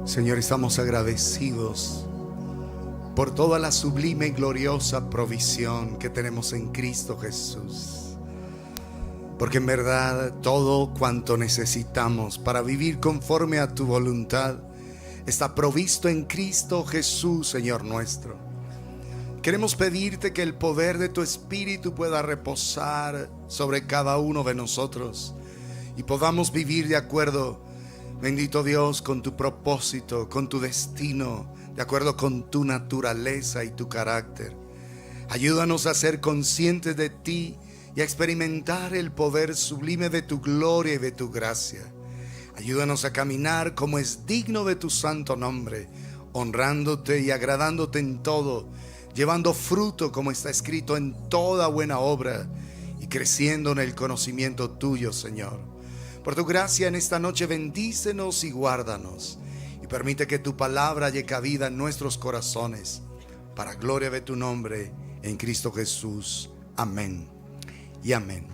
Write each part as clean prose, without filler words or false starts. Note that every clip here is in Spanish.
Señor, estamos agradecidos por toda la sublime y gloriosa provisión que tenemos en Cristo Jesús. Porque en verdad todo cuanto necesitamos para vivir conforme a tu voluntad está provisto en Cristo Jesús, Señor nuestro. Queremos pedirte que el poder de tu Espíritu pueda reposar sobre cada uno de nosotros y podamos vivir de acuerdo, bendito Dios, con tu propósito, con tu destino, de acuerdo con tu naturaleza y tu carácter. Ayúdanos a ser conscientes de ti y a experimentar el poder sublime de tu gloria y de tu gracia. Ayúdanos a caminar como es digno de tu santo nombre, honrándote y agradándote en todo, llevando fruto como está escrito en toda buena obra y creciendo en el conocimiento tuyo, Señor. Por tu gracia en esta noche bendícenos y guárdanos y permite que tu palabra haya cabida en nuestros corazones para gloria de tu nombre en Cristo Jesús. Amén y amén.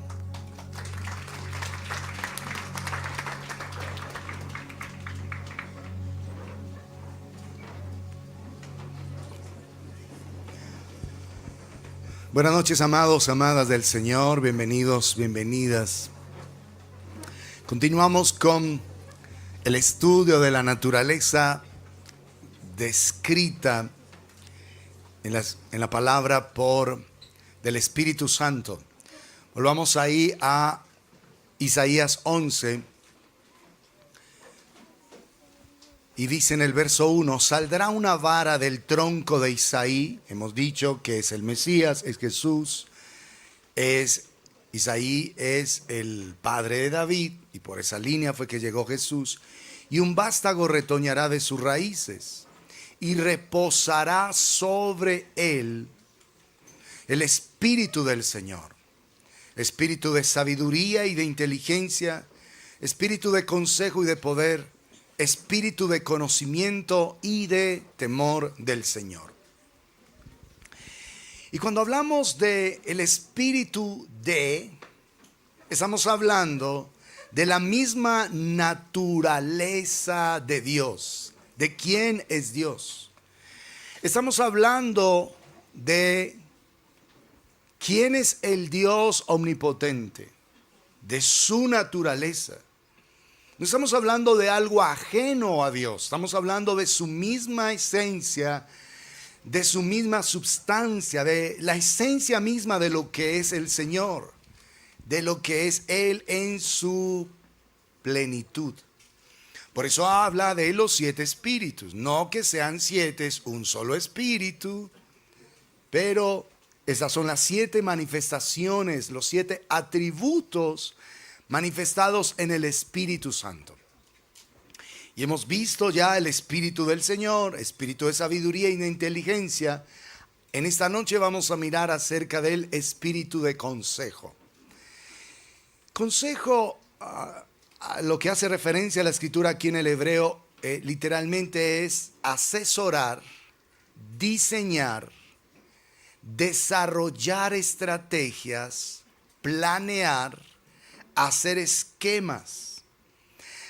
Buenas noches, amados, amadas del Señor, bienvenidos, bienvenidas. Continuamos con el estudio de la naturaleza descrita en la palabra del Espíritu Santo. Volvamos ahí a Isaías 11 y dice en el verso 1: saldrá una vara del tronco de Isaí. Hemos dicho que es el Mesías, es Jesús, Isaí es el padre de David y por esa línea fue que llegó Jesús. Y un vástago retoñará de sus raíces y reposará sobre él el Espíritu del Señor, Espíritu de sabiduría y de inteligencia, Espíritu de consejo y de poder, Espíritu de conocimiento y de temor del Señor. Y cuando hablamos de el espíritu estamos hablando de la misma naturaleza de Dios. ¿De quién es Dios? Estamos hablando de quién es el Dios omnipotente, de su naturaleza. No estamos hablando de algo ajeno a Dios, estamos hablando de su misma esencia, de su misma substancia, de la esencia misma de lo que es el Señor, de lo que es Él en su plenitud. Por eso habla de los 7 espíritus, no que sean 7, es un solo espíritu, pero esas son las 7 manifestaciones, los 7 atributos manifestados en el Espíritu Santo. Y hemos visto ya el Espíritu del Señor, Espíritu de sabiduría y de inteligencia. En esta noche vamos a mirar acerca del Espíritu de consejo. Consejo, a lo que hace referencia a la escritura aquí en el hebreo, literalmente es asesorar, diseñar, desarrollar estrategias, planear, hacer esquemas.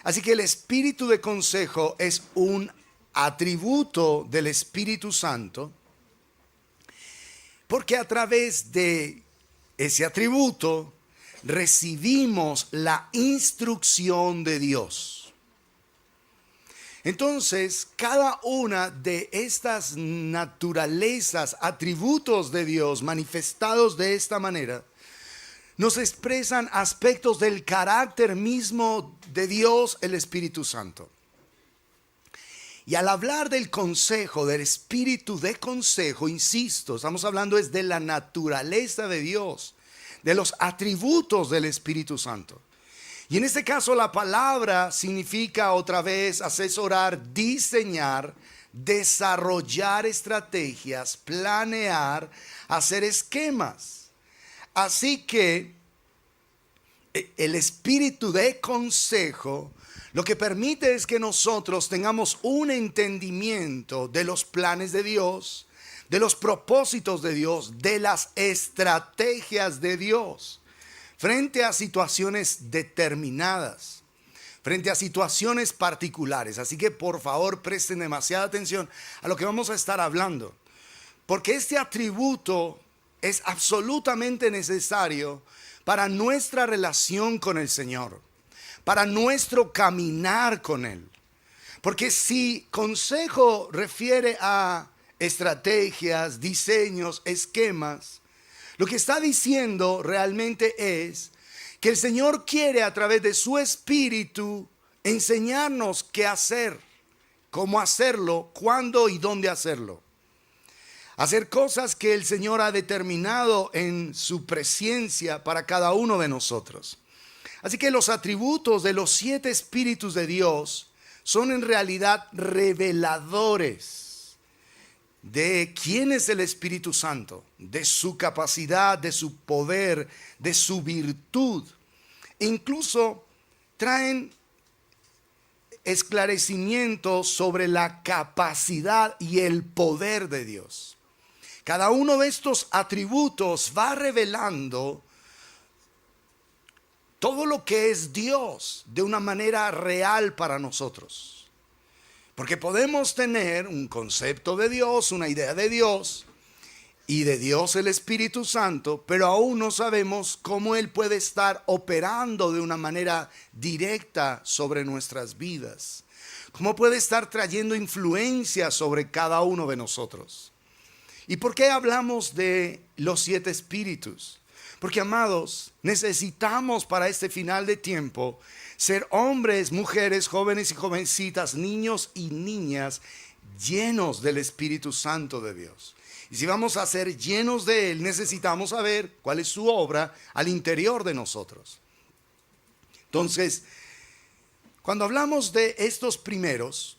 Así que el espíritu de consejo es un atributo del Espíritu Santo, porque a través de ese atributo recibimos la instrucción de Dios. Entonces, cada una de estas naturalezas, atributos de Dios manifestados de esta manera, nos expresan aspectos del carácter mismo de Dios, el Espíritu Santo. Y al hablar del consejo, del espíritu de consejo, insisto, estamos hablando es de la naturaleza de Dios, de los atributos del Espíritu Santo. Y en este caso la palabra significa otra vez asesorar, diseñar, desarrollar estrategias, planear, hacer esquemas. Así que El espíritu de consejo lo que permite es que nosotros tengamos un entendimiento de los planes de Dios, de los propósitos de Dios, de las estrategias de Dios frente a situaciones determinadas, frente a situaciones particulares. Así que por favor presten demasiada atención a lo que vamos a estar hablando, porque este atributo es absolutamente necesario para nuestra relación con el Señor, para nuestro caminar con Él. Porque si consejo refiere a estrategias, diseños, esquemas, lo que está diciendo realmente es que el Señor quiere a través de su Espíritu enseñarnos qué hacer, cómo hacerlo, cuándo y dónde hacerlo. Hacer cosas que el Señor ha determinado en su presencia para cada uno de nosotros. Así que los atributos de los 7 espíritus de Dios son en realidad reveladores de quién es el Espíritu Santo, de su capacidad, de su poder, de su virtud. E incluso traen esclarecimientos sobre la capacidad y el poder de Dios. Cada uno de estos atributos va revelando todo lo que es Dios de una manera real para nosotros. Porque podemos tener un concepto de Dios, una idea de Dios y de Dios el Espíritu Santo, pero aún no sabemos cómo Él puede estar operando de una manera directa sobre nuestras vidas. Cómo puede estar trayendo influencia sobre cada uno de nosotros. ¿Y por qué hablamos de los 7 espíritus? Porque, amados, necesitamos para este final de tiempo ser hombres, mujeres, jóvenes y jovencitas, niños y niñas llenos del Espíritu Santo de Dios. Y si vamos a ser llenos de Él, necesitamos saber cuál es su obra al interior de nosotros. Entonces, cuando hablamos de estos primeros,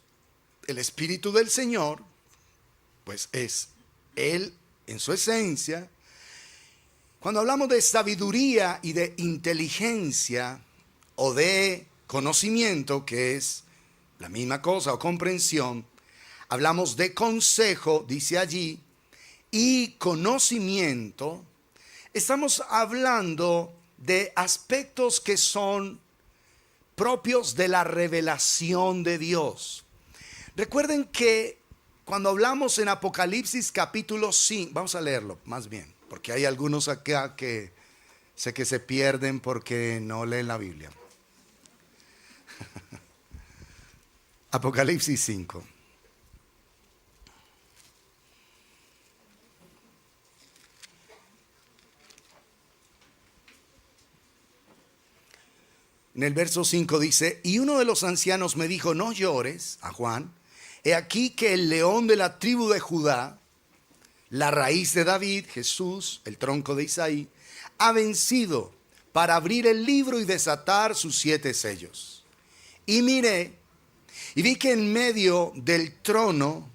el Espíritu del Señor, pues es Él en su esencia. Cuando hablamos de sabiduría y de inteligencia o de conocimiento, que es la misma cosa, o comprensión, hablamos de consejo, dice allí, y conocimiento. Estamos hablando de aspectos que son propios de la revelación de Dios. Recuerden que cuando hablamos en Apocalipsis capítulo 5, vamos a leerlo más bien, porque hay algunos acá que sé que se pierden porque no leen la Biblia. Apocalipsis 5. En el verso 5 dice: y uno de los ancianos me dijo, no llores, a Juan. He aquí que el león de la tribu de Judá, la raíz de David, Jesús, el tronco de Isaí, ha vencido para abrir el libro y desatar sus 7 sellos. Y miré, y vi que en medio del trono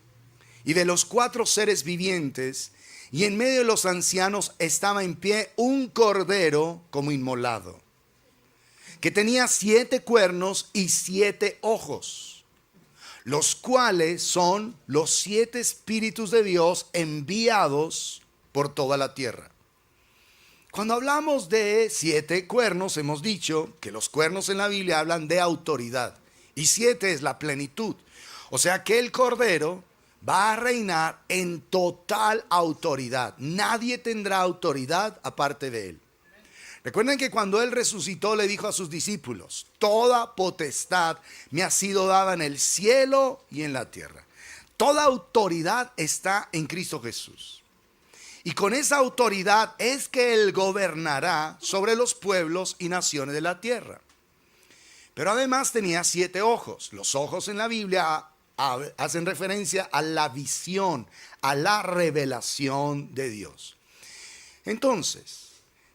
y de los 4 seres vivientes, y en medio de los ancianos, estaba en pie un cordero como inmolado, que tenía 7 cuernos y 7 ojos, los cuales son los 7 espíritus de Dios enviados por toda la tierra. Cuando hablamos de 7 cuernos, hemos dicho que los cuernos en la Biblia hablan de autoridad, y 7 es la plenitud. O sea que el Cordero va a reinar en total autoridad. Nadie tendrá autoridad aparte de él. Recuerden que cuando Él resucitó le dijo a sus discípulos: toda potestad me ha sido dada en el cielo y en la tierra. Toda autoridad está en Cristo Jesús. Y con esa autoridad es que Él gobernará sobre los pueblos y naciones de la tierra. Pero además tenía 7 ojos. Los ojos en la Biblia hacen referencia a la visión, a la revelación de Dios. Entonces,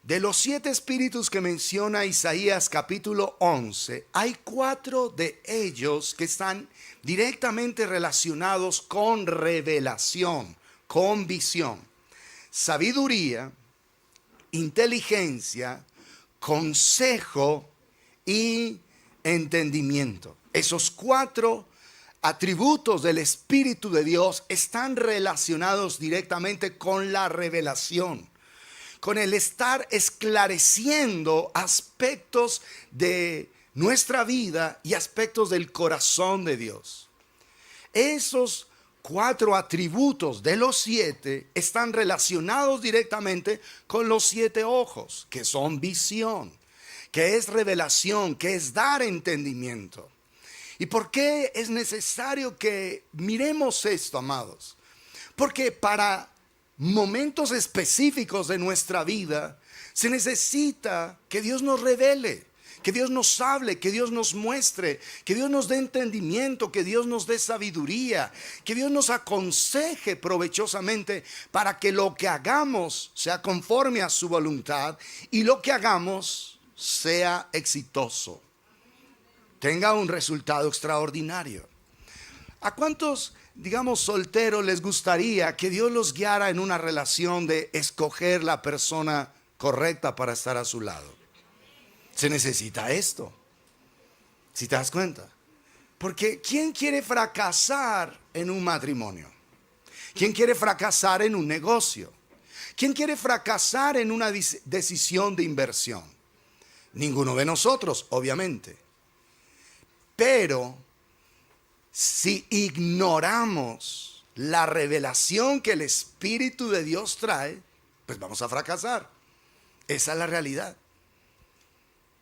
de los 7 espíritus que menciona Isaías capítulo 11, hay 4 de ellos que están directamente relacionados con revelación, con visión. Sabiduría, inteligencia, consejo y entendimiento. Esos 4 atributos del Espíritu de Dios están relacionados directamente con la revelación, con el estar esclareciendo aspectos de nuestra vida y aspectos del corazón de Dios. Esos 4 atributos de los 7 están relacionados directamente con los 7 ojos, que son visión, que es revelación, que es dar entendimiento. ¿Y por qué es necesario que miremos esto, amados? Porque para momentos específicos de nuestra vida se necesita que Dios nos revele, que Dios nos hable, que Dios nos muestre, que Dios nos dé entendimiento, que Dios nos dé sabiduría, que Dios nos aconseje provechosamente para que lo que hagamos sea conforme a su voluntad y lo que hagamos sea exitoso, tenga un resultado extraordinario. ¿A cuántos, digamos, solteros les gustaría que Dios los guiara en una relación de escoger la persona correcta para estar a su lado? Se necesita esto, si te das cuenta. Porque ¿quién quiere fracasar en un matrimonio? ¿Quién quiere fracasar en un negocio? ¿Quién quiere fracasar en una decisión de inversión? Ninguno de nosotros, obviamente. Pero si ignoramos la revelación que el Espíritu de Dios trae, pues vamos a fracasar. Esa es la realidad.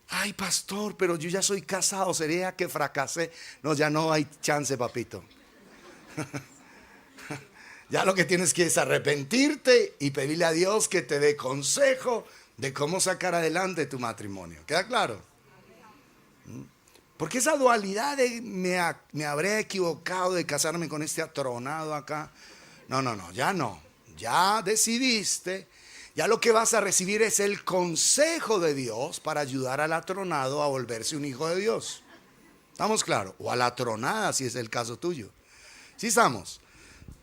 Ay, pastor, pero yo ya soy casado, ¿sería que fracasé? No, ya no hay chance, papito. Ya lo que tienes que es arrepentirte y pedirle a Dios que te dé consejo de cómo sacar adelante tu matrimonio. ¿Queda claro? Porque esa dualidad de me habré equivocado de casarme con este atronado acá. No, ya no. Ya decidiste. Ya lo que vas a recibir es el consejo de Dios para ayudar al atronado a volverse un hijo de Dios. ¿Estamos claros? O a la atronada, si es el caso tuyo. ¿Sí estamos?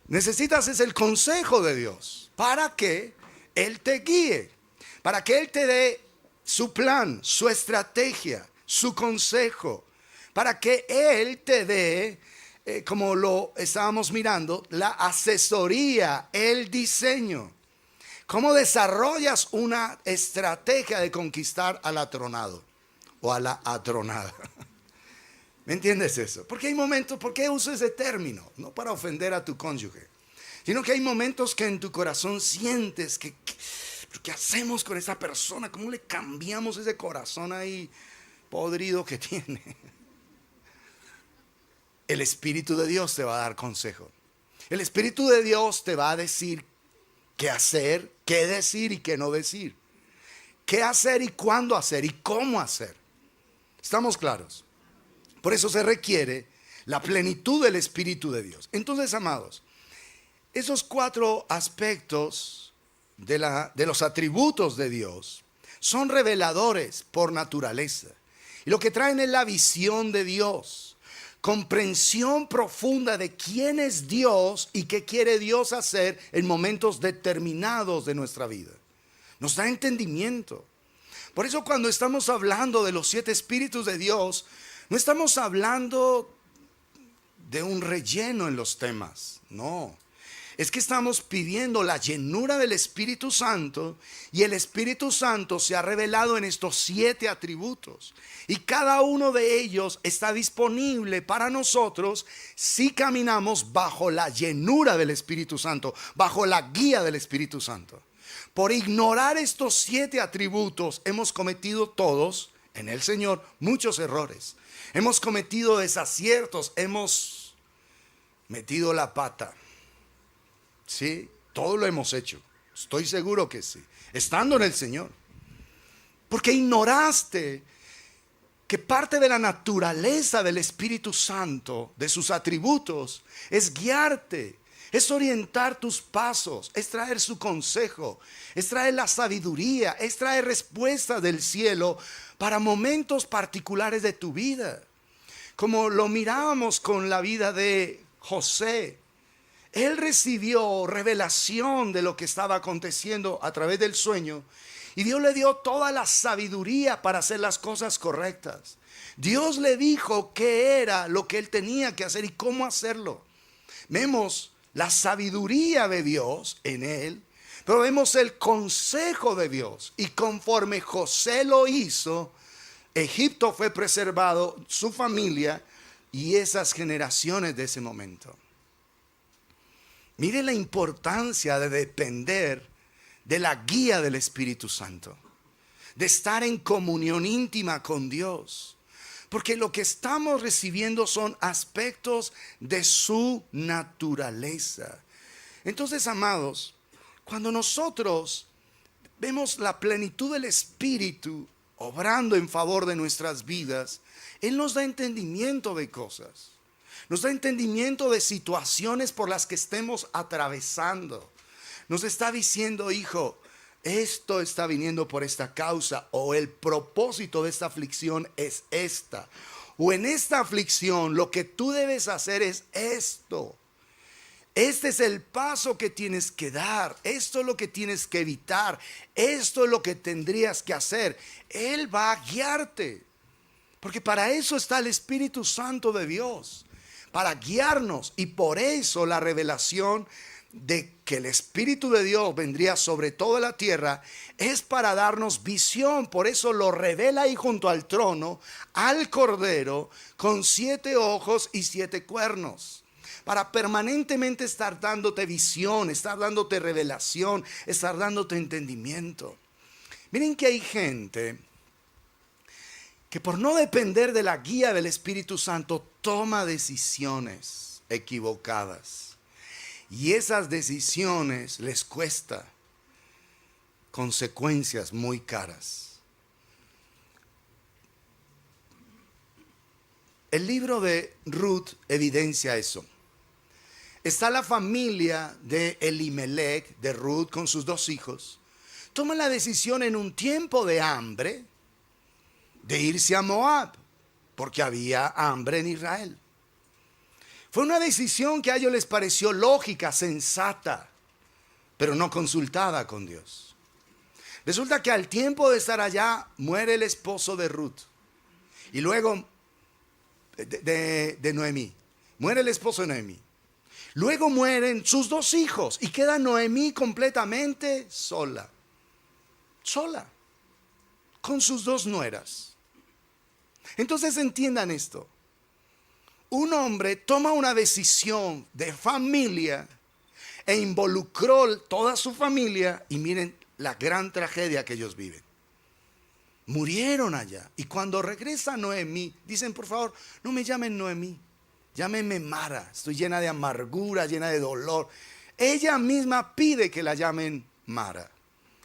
Necesitas es el consejo de Dios para que Él te guíe, para que Él te dé su plan, su estrategia, su consejo, para que Él te dé, como lo estábamos mirando, la asesoría, el diseño. ¿Cómo desarrollas una estrategia de conquistar al atronado o a la atronada? ¿Me entiendes eso? Porque hay momentos, ¿por qué uso ese término? No para ofender a tu cónyuge, sino que hay momentos que en tu corazón sientes que ¿qué hacemos con esa persona? ¿Cómo le cambiamos ese corazón ahí podrido que tiene? El Espíritu de Dios te va a dar consejo. El Espíritu de Dios te va a decir qué hacer, qué decir y qué no decir. Qué hacer y cuándo hacer y cómo hacer. ¿Estamos claros? Por eso se requiere la plenitud del Espíritu de Dios. Entonces, amados, esos 4 aspectos de los atributos de Dios son reveladores por naturaleza. Y lo que traen es la visión de Dios, comprensión profunda de quién es Dios y qué quiere Dios hacer en momentos determinados de nuestra vida. Nos da entendimiento. Por eso cuando estamos hablando de los 7 espíritus de Dios, no estamos hablando de un relleno en los temas, no. Es que estamos pidiendo la llenura del Espíritu Santo y el Espíritu Santo se ha revelado en estos 7 atributos. Y cada uno de ellos está disponible para nosotros si caminamos bajo la llenura del Espíritu Santo, bajo la guía del Espíritu Santo. Por ignorar estos 7 atributos hemos cometido todos en el Señor muchos errores. Hemos cometido desaciertos, hemos metido la pata. Sí, todo lo hemos hecho. Estoy seguro que sí. Estando en el Señor. Porque ignoraste que parte de la naturaleza del Espíritu Santo, de sus atributos, es guiarte, es orientar tus pasos, es traer su consejo, es traer la sabiduría, es traer respuestas del cielo para momentos particulares de tu vida. Como lo mirábamos con la vida de José. Él recibió revelación de lo que estaba aconteciendo a través del sueño Y Dios le dio toda la sabiduría para hacer las cosas correctas. Dios le dijo qué era lo que él tenía que hacer y cómo hacerlo. Vemos la sabiduría de Dios en él, pero vemos el consejo de Dios. Y conforme José lo hizo, Egipto fue preservado, su familia y esas generaciones de ese momento. Mire la importancia de depender de la guía del Espíritu Santo, de estar en comunión íntima con Dios, porque lo que estamos recibiendo son aspectos de su naturaleza. Entonces, amados, cuando nosotros vemos la plenitud del Espíritu obrando en favor de nuestras vidas, Él nos da entendimiento de cosas, nos da entendimiento de situaciones por las que estemos atravesando. Nos está diciendo, hijo, esto está viniendo por esta causa, o el propósito de esta aflicción es esta, o en esta aflicción lo que tú debes hacer es esto. Este es el paso que tienes que dar, esto es lo que tienes que evitar, esto es lo que tendrías que hacer. Él va a guiarte, porque para eso está el Espíritu Santo de Dios, para guiarnos. Y por eso la revelación de que el Espíritu de Dios vendría sobre toda la tierra es para darnos visión. Por eso lo revela ahí junto al trono al Cordero con 7 ojos y 7 cuernos, para permanentemente estar dándote visión, estar dándote revelación, estar dándote entendimiento. Miren que hay gente que por no depender de la guía del Espíritu Santo toma decisiones equivocadas. Y esas decisiones les cuesta consecuencias muy caras. El libro de Ruth evidencia eso. Está la familia de Elimelech, de Ruth, con sus 2 hijos. Toman la decisión en un tiempo de hambre de irse a Moab, porque había hambre en Israel. Fue una decisión que a ellos les pareció lógica, sensata, pero no consultada con Dios. Resulta que al tiempo de estar allá, muere el esposo de Ruth. Y luego de Noemí. Muere el esposo de Noemí. Luego mueren sus 2 hijos y queda Noemí completamente sola. Sola. Con sus 2 nueras. Entonces entiendan esto. Un hombre toma una decisión de familia e involucró toda su familia, y miren la gran tragedia que ellos viven. Murieron allá, y cuando regresa Noemí, dicen, por favor, no me llamen Noemí, llámenme Mara, estoy llena de amargura, llena de dolor. Ella misma pide que la llamen Mara,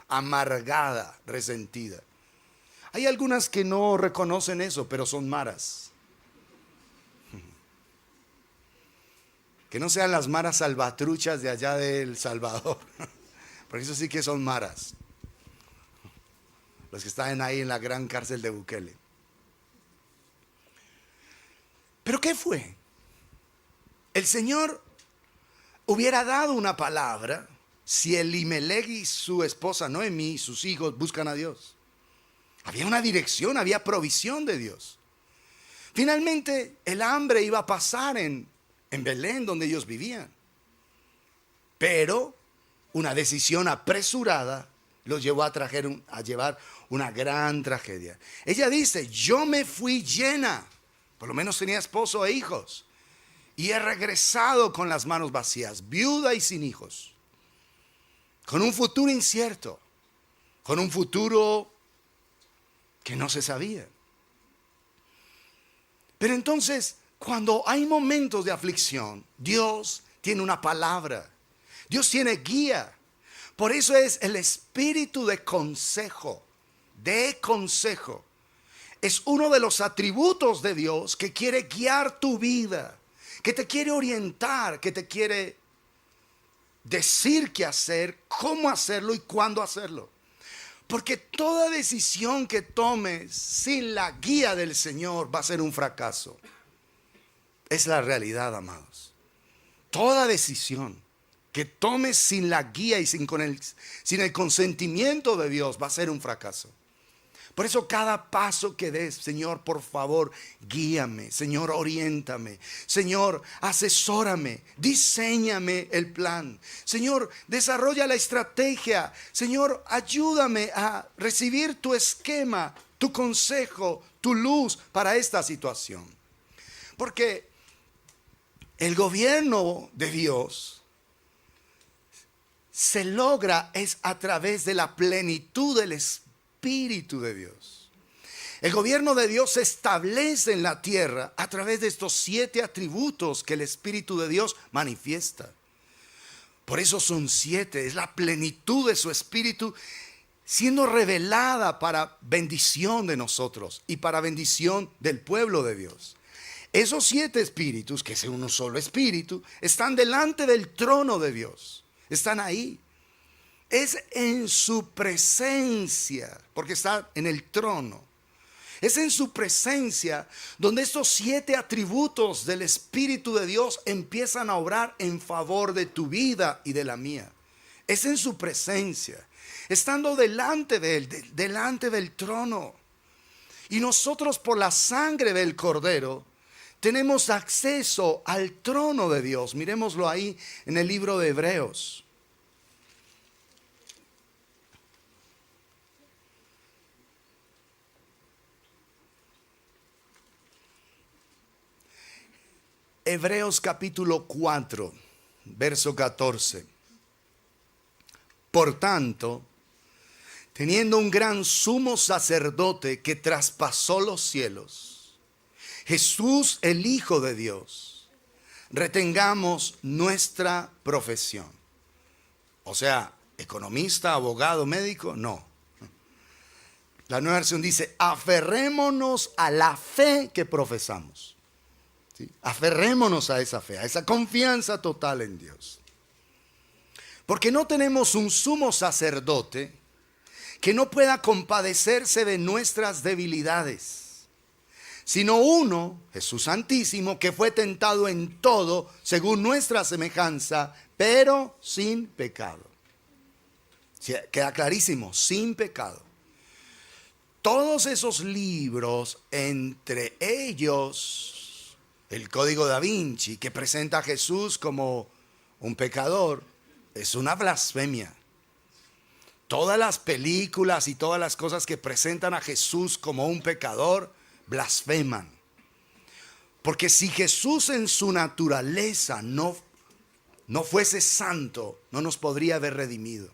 amargada, resentida. Hay algunas que no reconocen eso, pero son Maras. Que no sean las maras salvatruchas de allá de El Salvador, porque eso sí que son maras, los que están ahí en la gran cárcel de Bukele. ¿Pero qué fue? El Señor hubiera dado una palabra si Elimelech y su esposa Noemí y sus hijos buscan a Dios. Había una dirección, había provisión de Dios. Finalmente el hambre iba a pasar en Belén, donde ellos vivían. Pero una decisión apresurada los llevó a llevar una gran tragedia. Ella dice, yo me fui llena, por lo menos tenía esposo e hijos, y he regresado con las manos vacías, viuda y sin hijos, con un futuro incierto, con un futuro que no se sabía. Pero entonces, cuando hay momentos de aflicción, Dios tiene una palabra. Dios tiene guía. Por eso es el espíritu de consejo. De consejo. Es uno de los atributos de Dios que quiere guiar tu vida, que te quiere orientar, que te quiere decir qué hacer, cómo hacerlo y cuándo hacerlo. Porque toda decisión que tomes sin la guía del Señor va a ser un fracaso. Es la realidad, amados. Toda decisión que tomes sin la guía y sin el consentimiento de Dios, va a ser un fracaso. Por eso cada paso que des, Señor, por favor, guíame. Señor, oriéntame. Señor, asesórame. Diséñame el plan. Señor, desarrolla la estrategia. Señor, ayúdame a recibir tu esquema, tu consejo, tu luz para esta situación. Porque el gobierno de Dios se logra es a través de la plenitud del Espíritu de Dios. El gobierno de Dios se establece en la tierra a través de estos 7 atributos que el Espíritu de Dios manifiesta. Por eso son 7, es la plenitud de su Espíritu siendo revelada para bendición de nosotros y para bendición del pueblo de Dios. Esos 7 espíritus, que es un solo espíritu, están delante del trono de Dios. Están ahí. Es en su presencia, porque está en el trono. Es en su presencia donde estos 7 atributos del Espíritu de Dios empiezan a obrar en favor de tu vida y de la mía. Es en su presencia, estando delante de Él, delante del trono. Y nosotros, por la sangre del Cordero, tenemos acceso al trono de Dios. Miremoslo ahí en el libro de Hebreos. Hebreos capítulo 4, verso 14. Por tanto, teniendo un gran sumo sacerdote que traspasó los cielos, Jesús el Hijo de Dios, retengamos nuestra profesión. O sea, economista, abogado, médico, no. La Nueva Versión dice, aferrémonos a la fe que profesamos. ¿Sí? Aferrémonos a esa fe, a esa confianza total en Dios. Porque no tenemos un sumo sacerdote que no pueda compadecerse de nuestras debilidades, sino uno, Jesús Santísimo, que fue tentado en todo según nuestra semejanza, pero sin pecado. ¿Sí? Queda clarísimo, sin pecado. Todos esos libros, entre ellos el Código Da Vinci, que presenta a Jesús como un pecador, es una blasfemia. Todas las películas y todas las cosas que presentan a Jesús como un pecador, blasfeman. Porque si Jesús en su naturaleza no fuese santo, no nos podría haber redimido.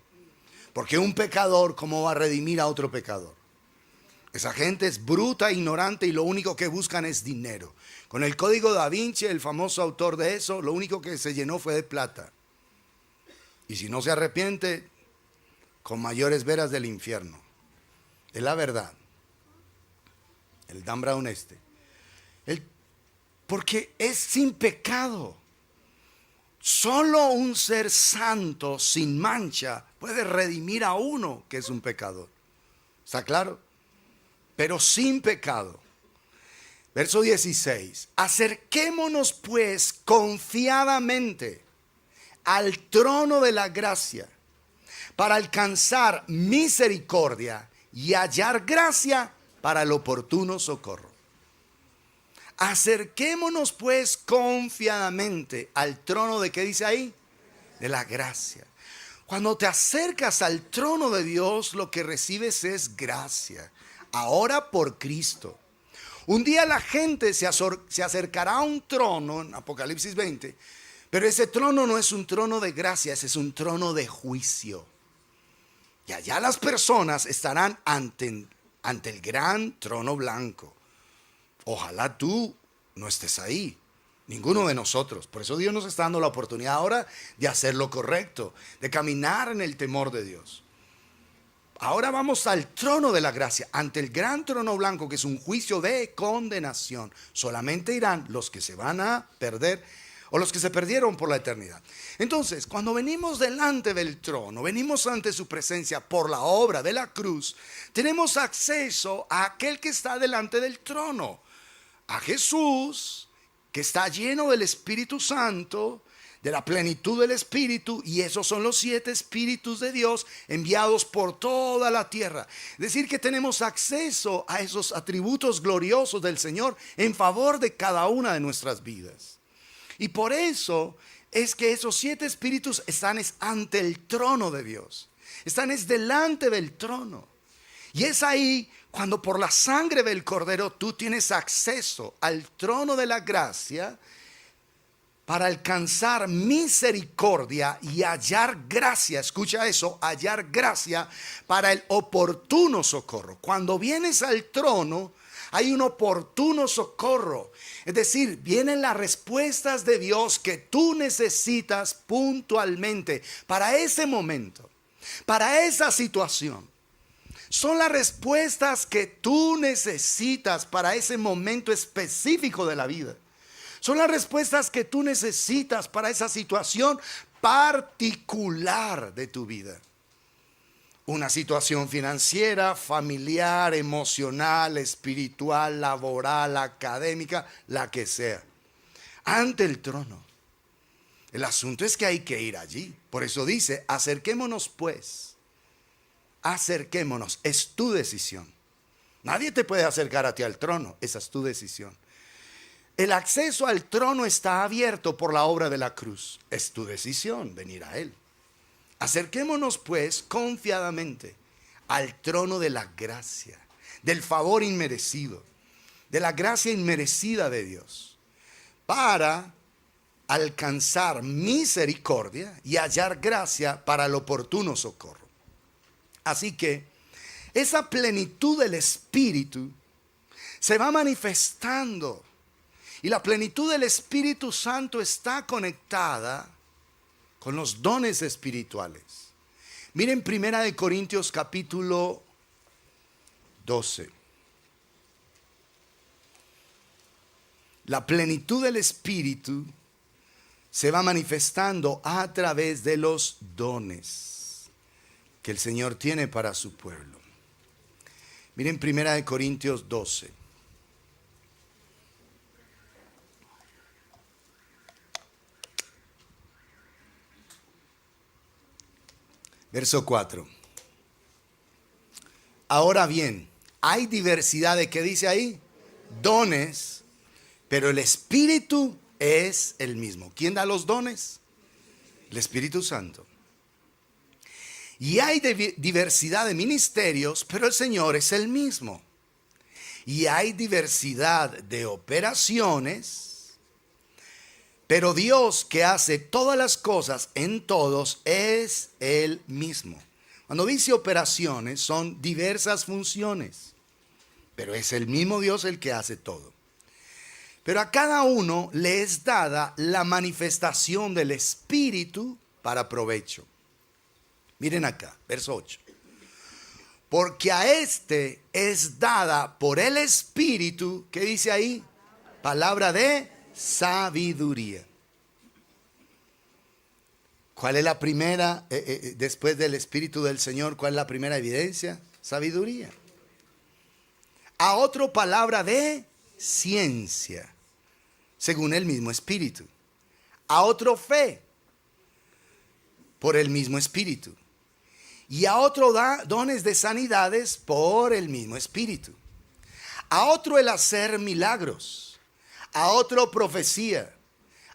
Porque un pecador, ¿cómo va a redimir a otro pecador? Esa gente es bruta, ignorante y lo único que buscan es dinero. Con el Código Da Vinci, el famoso autor de eso, lo único que se llenó fue de plata. Y si no se arrepiente, con mayores veras del infierno. Es la verdad. El Dan Brown porque es sin pecado. Solo un ser santo, sin mancha, puede redimir a uno que es un pecador. ¿Está claro? Pero sin pecado. Verso 16. Acerquémonos pues confiadamente al trono de la gracia para alcanzar misericordia y hallar gracia para el oportuno socorro. Acerquémonos pues confiadamente al trono de, ¿qué dice ahí? De la gracia. Cuando te acercas al trono de Dios, lo que recibes es gracia. Ahora por Cristo. Un día la gente se acercará a un trono, en Apocalipsis 20, pero ese trono no es un trono de gracia, ese es un trono de juicio. Y allá las personas estarán ante el gran trono blanco. Ojalá tú no estés ahí, ninguno de nosotros. Por eso Dios nos está dando la oportunidad ahora de hacer lo correcto, de caminar en el temor de Dios. Ahora vamos al trono de la gracia, ante el gran trono blanco, que es un juicio de condenación. Solamente irán los que se van a perder o los que se perdieron por la eternidad. Entonces, cuando venimos delante del trono, venimos ante su presencia por la obra de la cruz, tenemos acceso a aquel que está delante del trono, a Jesús, que está lleno del Espíritu Santo, de la plenitud del Espíritu, y esos son los 7 Espíritus de Dios enviados por toda la tierra. Es decir, que tenemos acceso a esos atributos gloriosos del Señor en favor de cada una de nuestras vidas. Y por eso es que esos 7 Espíritus están ante el trono de Dios, están delante del trono. Y es ahí cuando por la sangre del Cordero tú tienes acceso al trono de la gracia para alcanzar misericordia y hallar gracia. Escucha eso, hallar gracia para el oportuno socorro. Cuando vienes al trono, hay un oportuno socorro. Es decir, vienen las respuestas de Dios que tú necesitas puntualmente para ese momento, para esa situación. Son las respuestas que tú necesitas para ese momento específico de la vida. Son las respuestas que tú necesitas para esa situación particular de tu vida. Una situación financiera, familiar, emocional, espiritual, laboral, académica, la que sea. Ante el trono. El asunto es que hay que ir allí. Por eso dice, acerquémonos pues. Acerquémonos. Es tu decisión. Nadie te puede acercar a ti al trono. Esa es tu decisión. El acceso al trono está abierto por la obra de la cruz. Es tu decisión venir a Él. Acerquémonos pues confiadamente al trono de la gracia, del favor inmerecido, de la gracia inmerecida de Dios, para alcanzar misericordia y hallar gracia para el oportuno socorro. Así que esa plenitud del Espíritu se va manifestando. Y la plenitud del Espíritu Santo está conectada con los dones espirituales. Miren 1 Corintios capítulo 12. La plenitud del Espíritu se va manifestando a través de los dones que el Señor tiene para su pueblo. Miren 1 Corintios 12. Verso 4. Ahora bien, hay diversidad de, ¿qué dice ahí? Dones, pero el Espíritu es el mismo. ¿Quién da los dones? El Espíritu Santo. Y hay diversidad de ministerios, pero el Señor es el mismo. Y hay diversidad de operaciones, pero Dios, que hace todas las cosas en todos, es el mismo. Cuando dice operaciones, son diversas funciones, pero es el mismo Dios el que hace todo. Pero a cada uno le es dada la manifestación del Espíritu para provecho. Miren acá, verso 8. Porque a este es dada por el Espíritu, ¿qué dice ahí? Palabra de sabiduría. ¿Cuál es la primera, después del Espíritu del Señor, cuál es la primera evidencia? Sabiduría. A otro, palabra de ciencia, según el mismo Espíritu. A otro, fe, por el mismo Espíritu. Y a otro, dones de sanidades, por el mismo Espíritu. A otro, el hacer milagros. A otro, profecía.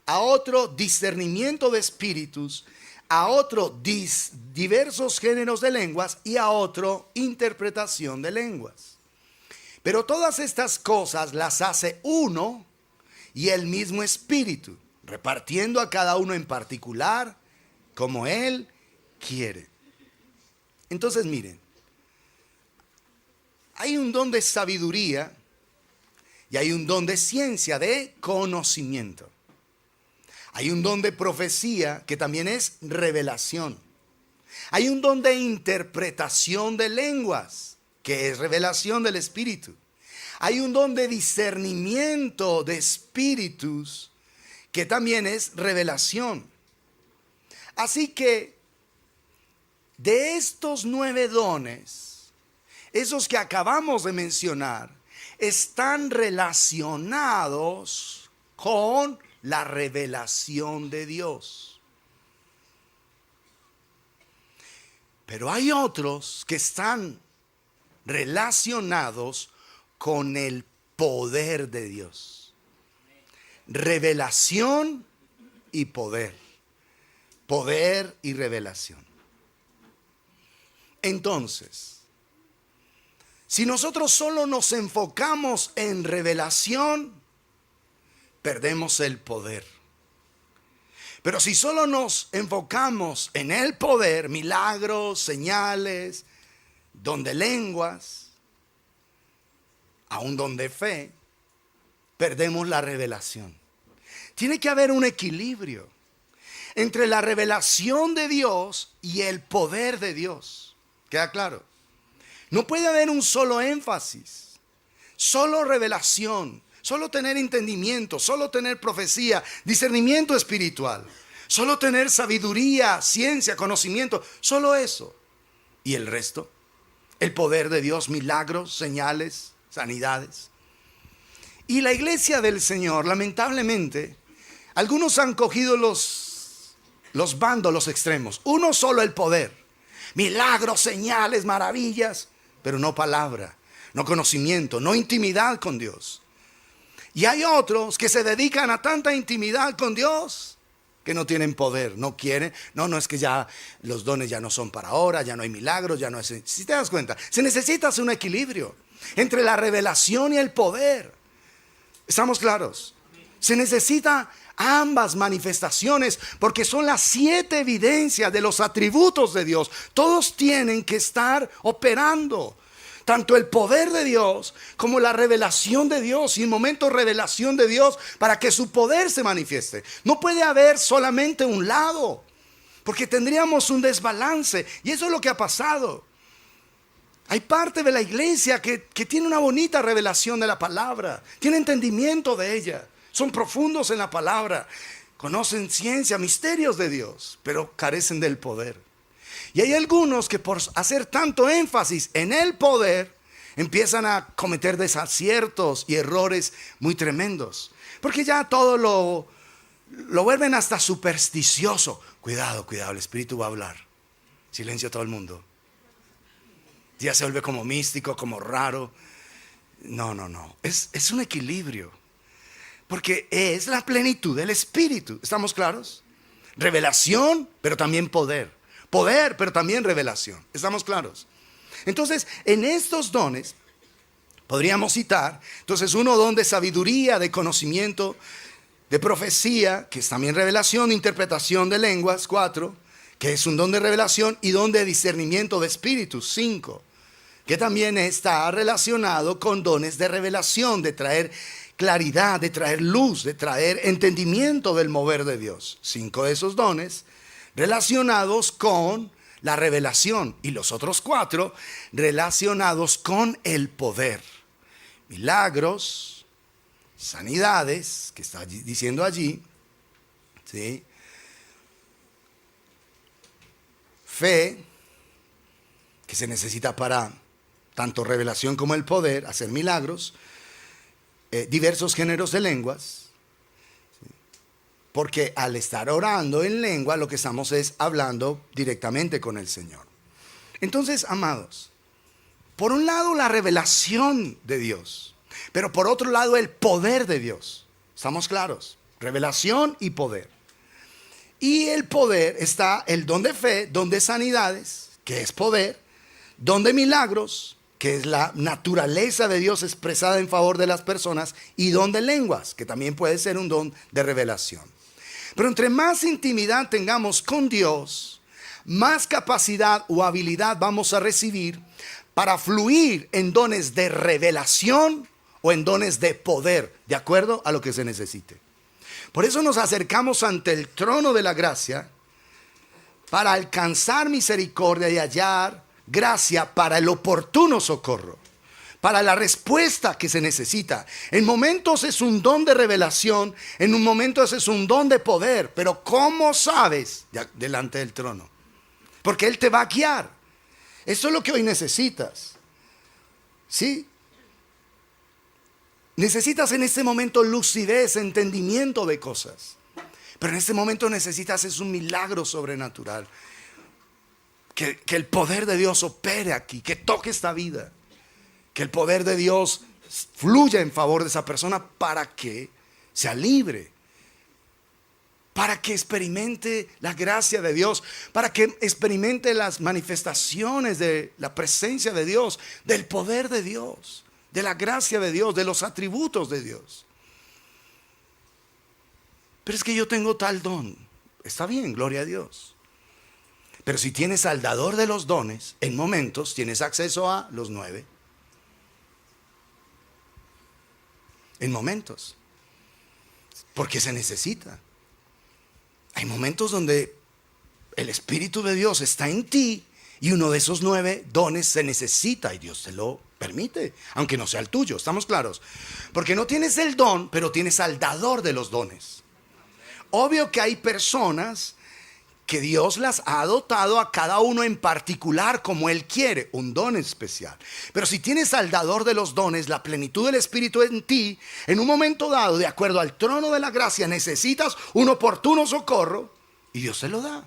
A otro, discernimiento de espíritus. A otro, diversos géneros de lenguas. Y a otro, interpretación de lenguas. Pero todas estas cosas las hace uno y el mismo Espíritu, repartiendo a cada uno en particular como Él quiere. Entonces miren, hay un don de sabiduría y hay un don de ciencia, de conocimiento. Hay un don de profecía que también es revelación. Hay un don de interpretación de lenguas, que es revelación del Espíritu. Hay un don de discernimiento de espíritus, que también es revelación. Así que de estos 9 dones, esos que acabamos de mencionar, están relacionados con la revelación de Dios. Pero hay otros que están relacionados con el poder de Dios. Revelación y poder. Poder y revelación. Entonces, si nosotros solo nos enfocamos en revelación, perdemos el poder. Pero si solo nos enfocamos en el poder, milagros, señales, don de lenguas, aún don de fe, perdemos la revelación. Tiene que haber un equilibrio entre la revelación de Dios y el poder de Dios. ¿Queda claro? No puede haber un solo énfasis, solo revelación, solo tener entendimiento, solo tener profecía, discernimiento espiritual, solo tener sabiduría, ciencia, conocimiento, solo eso. ¿Y el resto? El poder de Dios, milagros, señales, sanidades. Y la iglesia del Señor, lamentablemente, algunos han cogido los bandos, los extremos. Uno solo el poder, milagros, señales, maravillas, pero no palabra, no conocimiento, no intimidad con Dios. Y hay otros que se dedican a tanta intimidad con Dios que no tienen poder, no quieren. No es que ya los dones ya no son para ahora, ya no hay milagros, ya no es. Si te das cuenta, se necesita un equilibrio entre la revelación y el poder. ¿Estamos claros? Se necesita ambas manifestaciones porque son las 7 evidencias de los atributos de Dios. Todos tienen que estar operando. Tanto el poder de Dios como la revelación de Dios. Y en momentos revelación de Dios para que su poder se manifieste. No puede haber solamente un lado, porque tendríamos un desbalance. Y eso es lo que ha pasado. Hay parte de la iglesia que tiene una bonita revelación de la palabra. Tiene entendimiento de ella. Son profundos en la palabra. Conocen ciencia, misterios de Dios, pero carecen del poder. Y hay algunos que por hacer tanto énfasis en el poder, empiezan a cometer desaciertos y errores muy tremendos. Porque ya todo lo vuelven hasta supersticioso. Cuidado, el Espíritu va a hablar. Silencio todo el mundo. Ya se vuelve como místico, como raro. No. Es un equilibrio. Porque es la plenitud del Espíritu. ¿Estamos claros? Revelación, pero también poder. Poder, pero también revelación. ¿Estamos claros? Entonces, en estos dones, podríamos citar, entonces, don de sabiduría, de conocimiento, de profecía, que es también revelación, interpretación de lenguas, 4, que es un don de revelación, y don de discernimiento de espíritus, 5, que también está relacionado con dones de revelación, de traer claridad, de traer luz, de traer entendimiento del mover de Dios. 5 de esos dones relacionados con la revelación, y los otros 4 relacionados con el poder. Milagros, sanidades, que está diciendo allí, ¿sí? Fe, que se necesita para tanto revelación como el poder, hacer milagros, diversos géneros de lenguas. Porque al estar orando en lengua, lo que estamos es hablando directamente con el Señor. Entonces, amados, por un lado la revelación de Dios, pero por otro lado el poder de Dios. ¿Estamos claros? Revelación y poder. Y el poder está el don de fe, don de sanidades, que es poder, don de milagros, que es la naturaleza de Dios expresada en favor de las personas, y don de lenguas, que también puede ser un don de revelación. Pero entre más intimidad tengamos con Dios, más capacidad o habilidad vamos a recibir para fluir en dones de revelación o en dones de poder, de acuerdo a lo que se necesite. Por eso nos acercamos ante el trono de la gracia para alcanzar misericordia y hallar gracia para el oportuno socorro, para la respuesta que se necesita. En momentos es un don de revelación, en un momento es un don de poder, pero ¿cómo sabes? Delante del trono, porque Él te va a guiar. Eso es lo que hoy necesitas, ¿sí? Necesitas en este momento lucidez, entendimiento de cosas. Pero en este momento necesitas es un milagro sobrenatural. Que el poder de Dios opere aquí, que toque esta vida. Que el poder de Dios fluya en favor de esa persona para que sea libre. Para que experimente la gracia de Dios. Para que experimente las manifestaciones de la presencia de Dios. Del poder de Dios. De la gracia de Dios. De los atributos de Dios. Pero es que yo tengo tal don. Está bien, gloria a Dios. Pero si tienes al dador de los dones, en momentos tienes acceso a los 9. En momentos. Porque se necesita. Hay momentos donde el Espíritu de Dios está en ti y uno de esos 9 dones se necesita y Dios te lo permite, aunque no sea el tuyo, ¿estamos claros? Porque no tienes el don, pero tienes al dador de los dones. Obvio que hay personas que Dios las ha dotado a cada uno en particular como Él quiere, un don especial. Pero si tienes al dador de los dones, la plenitud del Espíritu en ti, en un momento dado, de acuerdo al trono de la gracia, necesitas un oportuno socorro y Dios te lo da.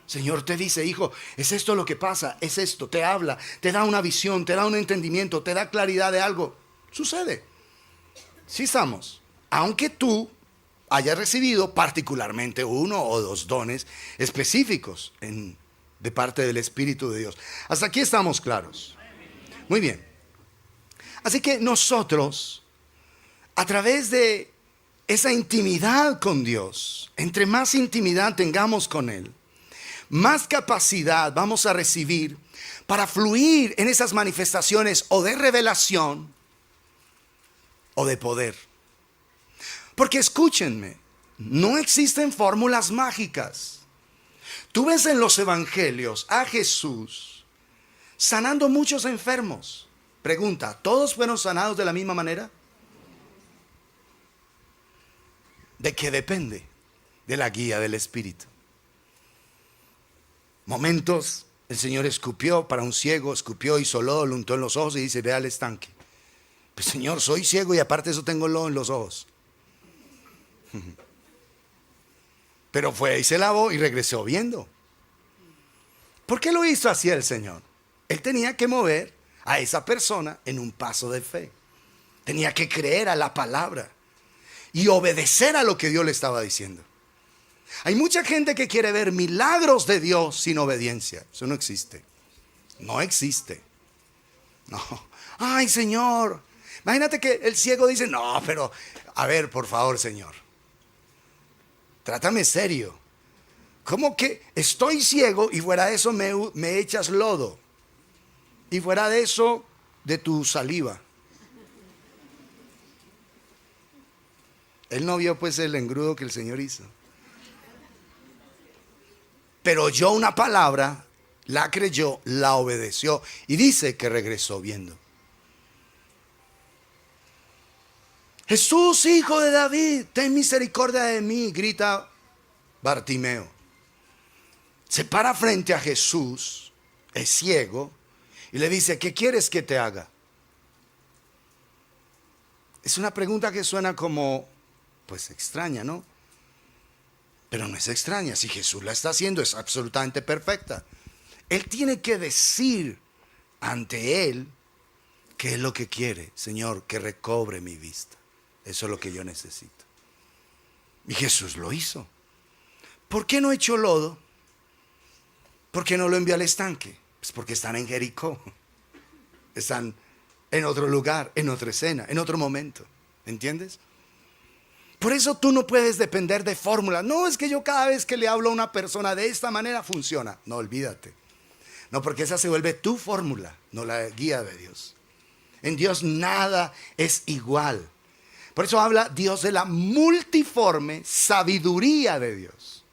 Señor te dice, hijo, es esto lo que pasa, es esto, te habla, te da una visión, te da un entendimiento, te da claridad de algo. Sucede. Sí estamos. Aunque tú haya recibido particularmente 1 o 2 dones específicos de parte del Espíritu de Dios. Hasta aquí estamos claros. Muy bien. Así que nosotros, a través de esa intimidad con Dios, entre más intimidad tengamos con Él, más capacidad vamos a recibir para fluir en esas manifestaciones o de revelación o de poder. Porque escúchenme, no existen fórmulas mágicas. Tú ves en los evangelios a Jesús sanando muchos enfermos. Pregunta, ¿todos fueron sanados de la misma manera? ¿De qué depende? De la guía del Espíritu. Momentos, el Señor escupió para un ciego, escupió, hizo lodo, lo untó en los ojos y dice, ve al estanque. Pues Señor, soy ciego y aparte de eso tengo lodo en los ojos. Pero fue y se lavó y regresó viendo. ¿Por qué lo hizo así el Señor? Él tenía que mover a esa persona en un paso de fe. Tenía que creer a la palabra y obedecer a lo que Dios le estaba diciendo. Hay mucha gente que quiere ver milagros de Dios sin obediencia. Eso no existe. No existe. No. Ay, Señor. Imagínate que el ciego dice, no, pero a ver, por favor, Señor. Trátame serio. ¿Cómo que estoy ciego y fuera de eso me echas lodo? Y fuera de eso, de tu saliva. Él no vio pues el engrudo que el Señor hizo. Pero oyó una palabra, la creyó, la obedeció y dice que regresó viendo. Jesús, hijo de David, ten misericordia de mí, grita Bartimeo. Se para frente a Jesús, es ciego, y le dice, ¿qué quieres que te haga? Es una pregunta que suena como, pues extraña, ¿no? Pero no es extraña, si Jesús la está haciendo es absolutamente perfecta. Él tiene que decir ante Él qué es lo que quiere. Señor, que recobre mi vista. Eso es lo que yo necesito. Y Jesús lo hizo. ¿Por qué no echó lodo? ¿Por qué no lo envió al estanque? Pues porque están en Jericó. Están en otro lugar, en otra escena, en otro momento. ¿Entiendes? Por eso tú no puedes depender de fórmulas. No, es que yo cada vez que le hablo a una persona de esta manera funciona. No, olvídate. No, porque esa se vuelve tu fórmula, no la guía de Dios. En Dios nada es igual. Por eso habla Dios de la multiforme sabiduría de Dios.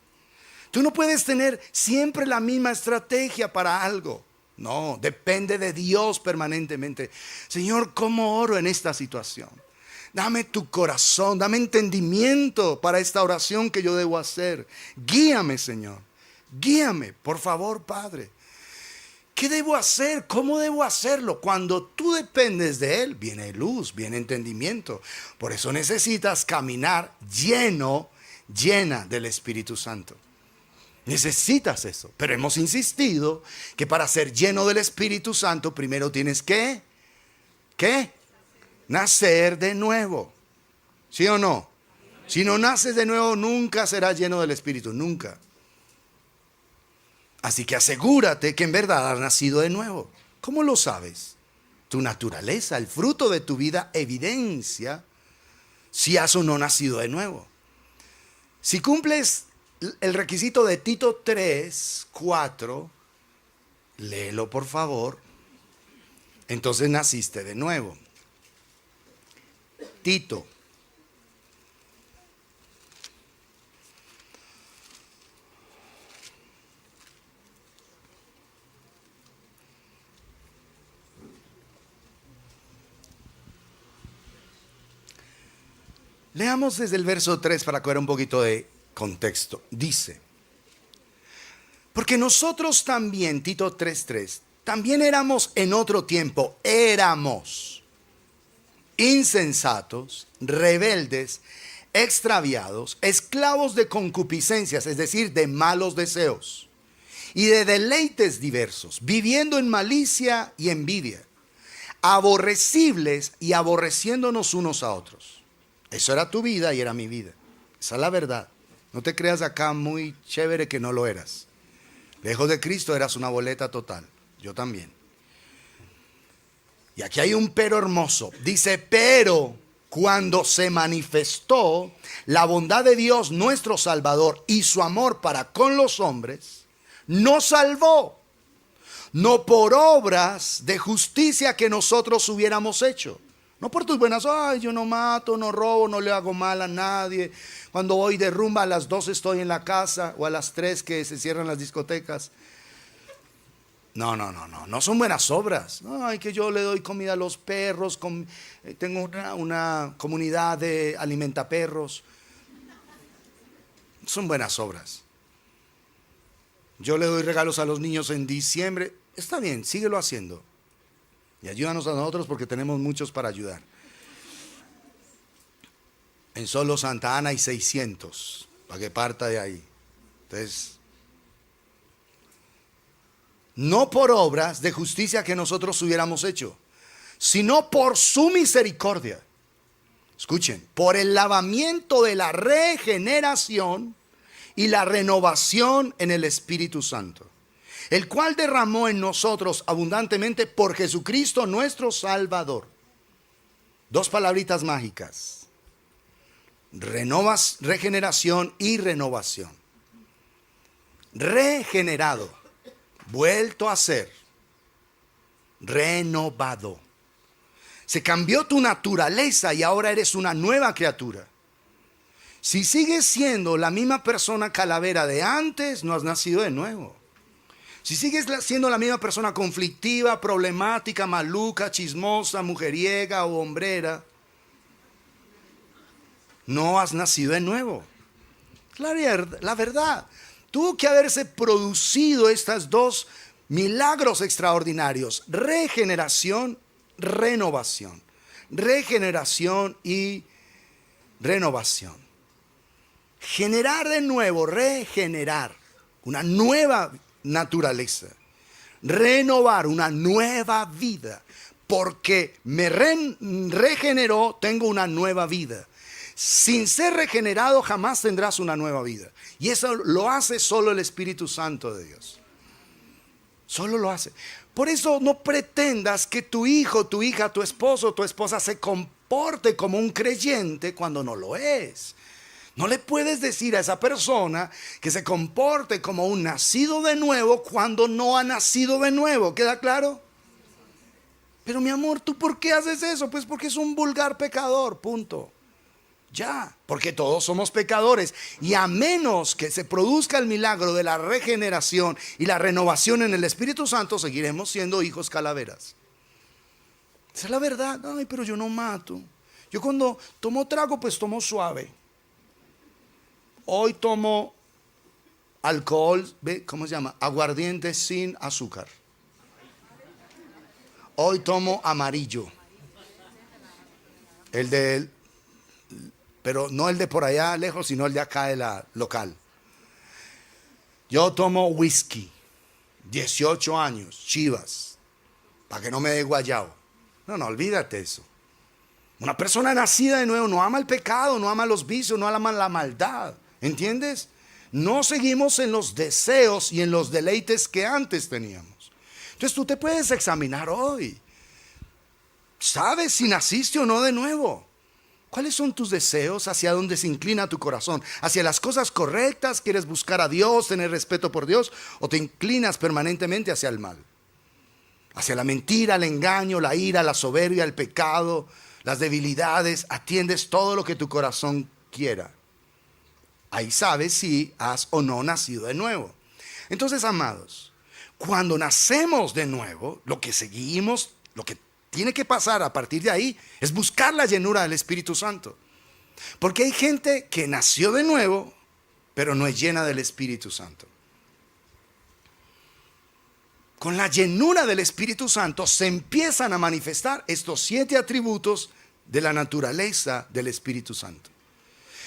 Tú no puedes tener siempre la misma estrategia para algo. No, depende de Dios permanentemente. Señor, ¿cómo oro en esta situación? Dame tu corazón, dame entendimiento para esta oración que yo debo hacer. Guíame, Señor. Guíame, por favor, Padre. ¿Qué debo hacer? ¿Cómo debo hacerlo? Cuando tú dependes de Él, viene luz, viene entendimiento. Por eso necesitas caminar llena del Espíritu Santo. Necesitas eso. Pero hemos insistido que para ser lleno del Espíritu Santo, primero tienes que, ¿qué? Nacer de nuevo. ¿Sí o no? Si no naces de nuevo, nunca serás lleno del Espíritu, nunca. Así que asegúrate que en verdad has nacido de nuevo. ¿Cómo lo sabes? Tu naturaleza, el fruto de tu vida evidencia si has o no nacido de nuevo. Si cumples el requisito de Tito 3:4, léelo por favor, entonces naciste de nuevo. Tito. Leamos desde el verso 3 para coger un poquito de contexto. Dice, porque nosotros también, Tito 3:3, también éramos en otro tiempo, éramos insensatos, rebeldes, extraviados, esclavos de concupiscencias, es decir, de malos deseos, y de deleites diversos, viviendo en malicia y envidia, aborrecibles y aborreciéndonos unos a otros. Eso era tu vida y era mi vida. Esa es la verdad. No te creas acá muy chévere que no lo eras. Lejos de Cristo eras una boleta total. Yo también. Y aquí hay un pero hermoso. Dice, pero cuando se manifestó la bondad de Dios nuestro Salvador y su amor para con los hombres, nos salvó. No por obras de justicia que nosotros hubiéramos hecho. No por tus buenas, ay, yo no mato, no robo, no le hago mal a nadie. Cuando voy de rumba a las 2 estoy en la casa, o a las 3 que se cierran las discotecas. No son buenas obras. Ay, que yo le doy comida a los perros, tengo una comunidad de alimentaperros. Son buenas obras. Yo le doy regalos a los niños en diciembre. Está bien, síguelo haciendo. Y ayúdanos a nosotros porque tenemos muchos para ayudar. En solo Santa Ana hay 600, para que parta de ahí. Entonces, no por obras de justicia que nosotros hubiéramos hecho, sino por su misericordia. Escuchen, por el lavamiento de la regeneración y la renovación en el Espíritu Santo, el cual derramó en nosotros abundantemente por Jesucristo nuestro Salvador. Dos palabritas mágicas. Regeneración y renovación. Regenerado, vuelto a ser, renovado. Se cambió tu naturaleza y ahora eres una nueva criatura. Si sigues siendo la misma persona calavera de antes, no has nacido de nuevo. Si sigues siendo la misma persona conflictiva, problemática, maluca, chismosa, mujeriega o hombrera, no has nacido de nuevo. La verdad, tuvo que haberse producido estos dos milagros extraordinarios: regeneración, renovación. Regeneración y renovación. Generar de nuevo, regenerar una nueva naturaleza, renovar una nueva vida, porque me regeneró, tengo una nueva vida. Sin ser regenerado jamás tendrás una nueva vida, y eso lo hace solo el Espíritu Santo de Dios. Solo lo hace. Por eso no pretendas que tu hijo, tu hija, tu esposo, tu esposa se comporte como un creyente cuando no lo es. No le puedes decir a esa persona que se comporte como un nacido de nuevo cuando no ha nacido de nuevo. ¿Queda claro? Pero mi amor, ¿tú por qué haces eso? Pues porque es un vulgar pecador, punto. Ya, porque todos somos pecadores. Y a menos que se produzca el milagro de la regeneración y la renovación en el Espíritu Santo, seguiremos siendo hijos calaveras. Esa es la verdad. Ay, pero yo no mato. Yo cuando tomo trago, pues tomo suave. Hoy tomo alcohol, ¿cómo se llama? Aguardiente sin azúcar. Hoy tomo amarillo. Pero no el de por allá lejos, sino el de acá de la local. Yo tomo whisky. 18 años, Chivas. Para que no me dé guayabo. No, olvídate eso. Una persona nacida de nuevo no ama el pecado, no ama los vicios, no ama la maldad. ¿Entiendes? No seguimos en los deseos y en los deleites que antes teníamos. Entonces tú te puedes examinar hoy. ¿Sabes si naciste o no de nuevo? ¿Cuáles son tus deseos? ¿Hacia dónde se inclina tu corazón? ¿Hacia las cosas correctas? ¿Quieres buscar a Dios, tener respeto por Dios? ¿O te inclinas permanentemente hacia el mal? Hacia la mentira, el engaño, la ira, la soberbia, el pecado, las debilidades. Atiendes todo lo que tu corazón quiera. Ahí sabes si has o no nacido de nuevo. Entonces, amados, cuando nacemos de nuevo, lo que seguimos, lo que tiene que pasar a partir de ahí es buscar la llenura del Espíritu Santo. Porque hay gente que nació de nuevo, pero no es llena del Espíritu Santo. Con la llenura del Espíritu Santo se empiezan a manifestar estos 7 atributos de la naturaleza del Espíritu Santo.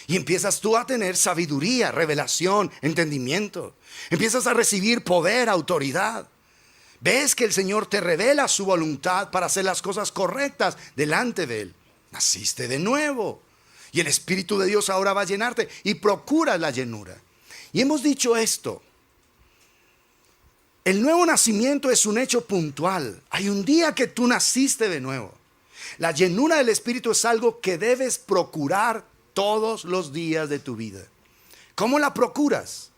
Y empiezas tú a tener sabiduría, revelación, entendimiento. Empiezas a recibir poder, autoridad. Ves que el Señor te revela su voluntad para hacer las cosas correctas delante de Él. Naciste de nuevo. Y el Espíritu de Dios ahora va a llenarte. Y procuras la llenura. Y hemos dicho esto. El nuevo nacimiento es un hecho puntual. Hay un día que tú naciste de nuevo. La llenura del Espíritu es algo que debes procurar todos los días de tu vida. ¿Cómo la procuras?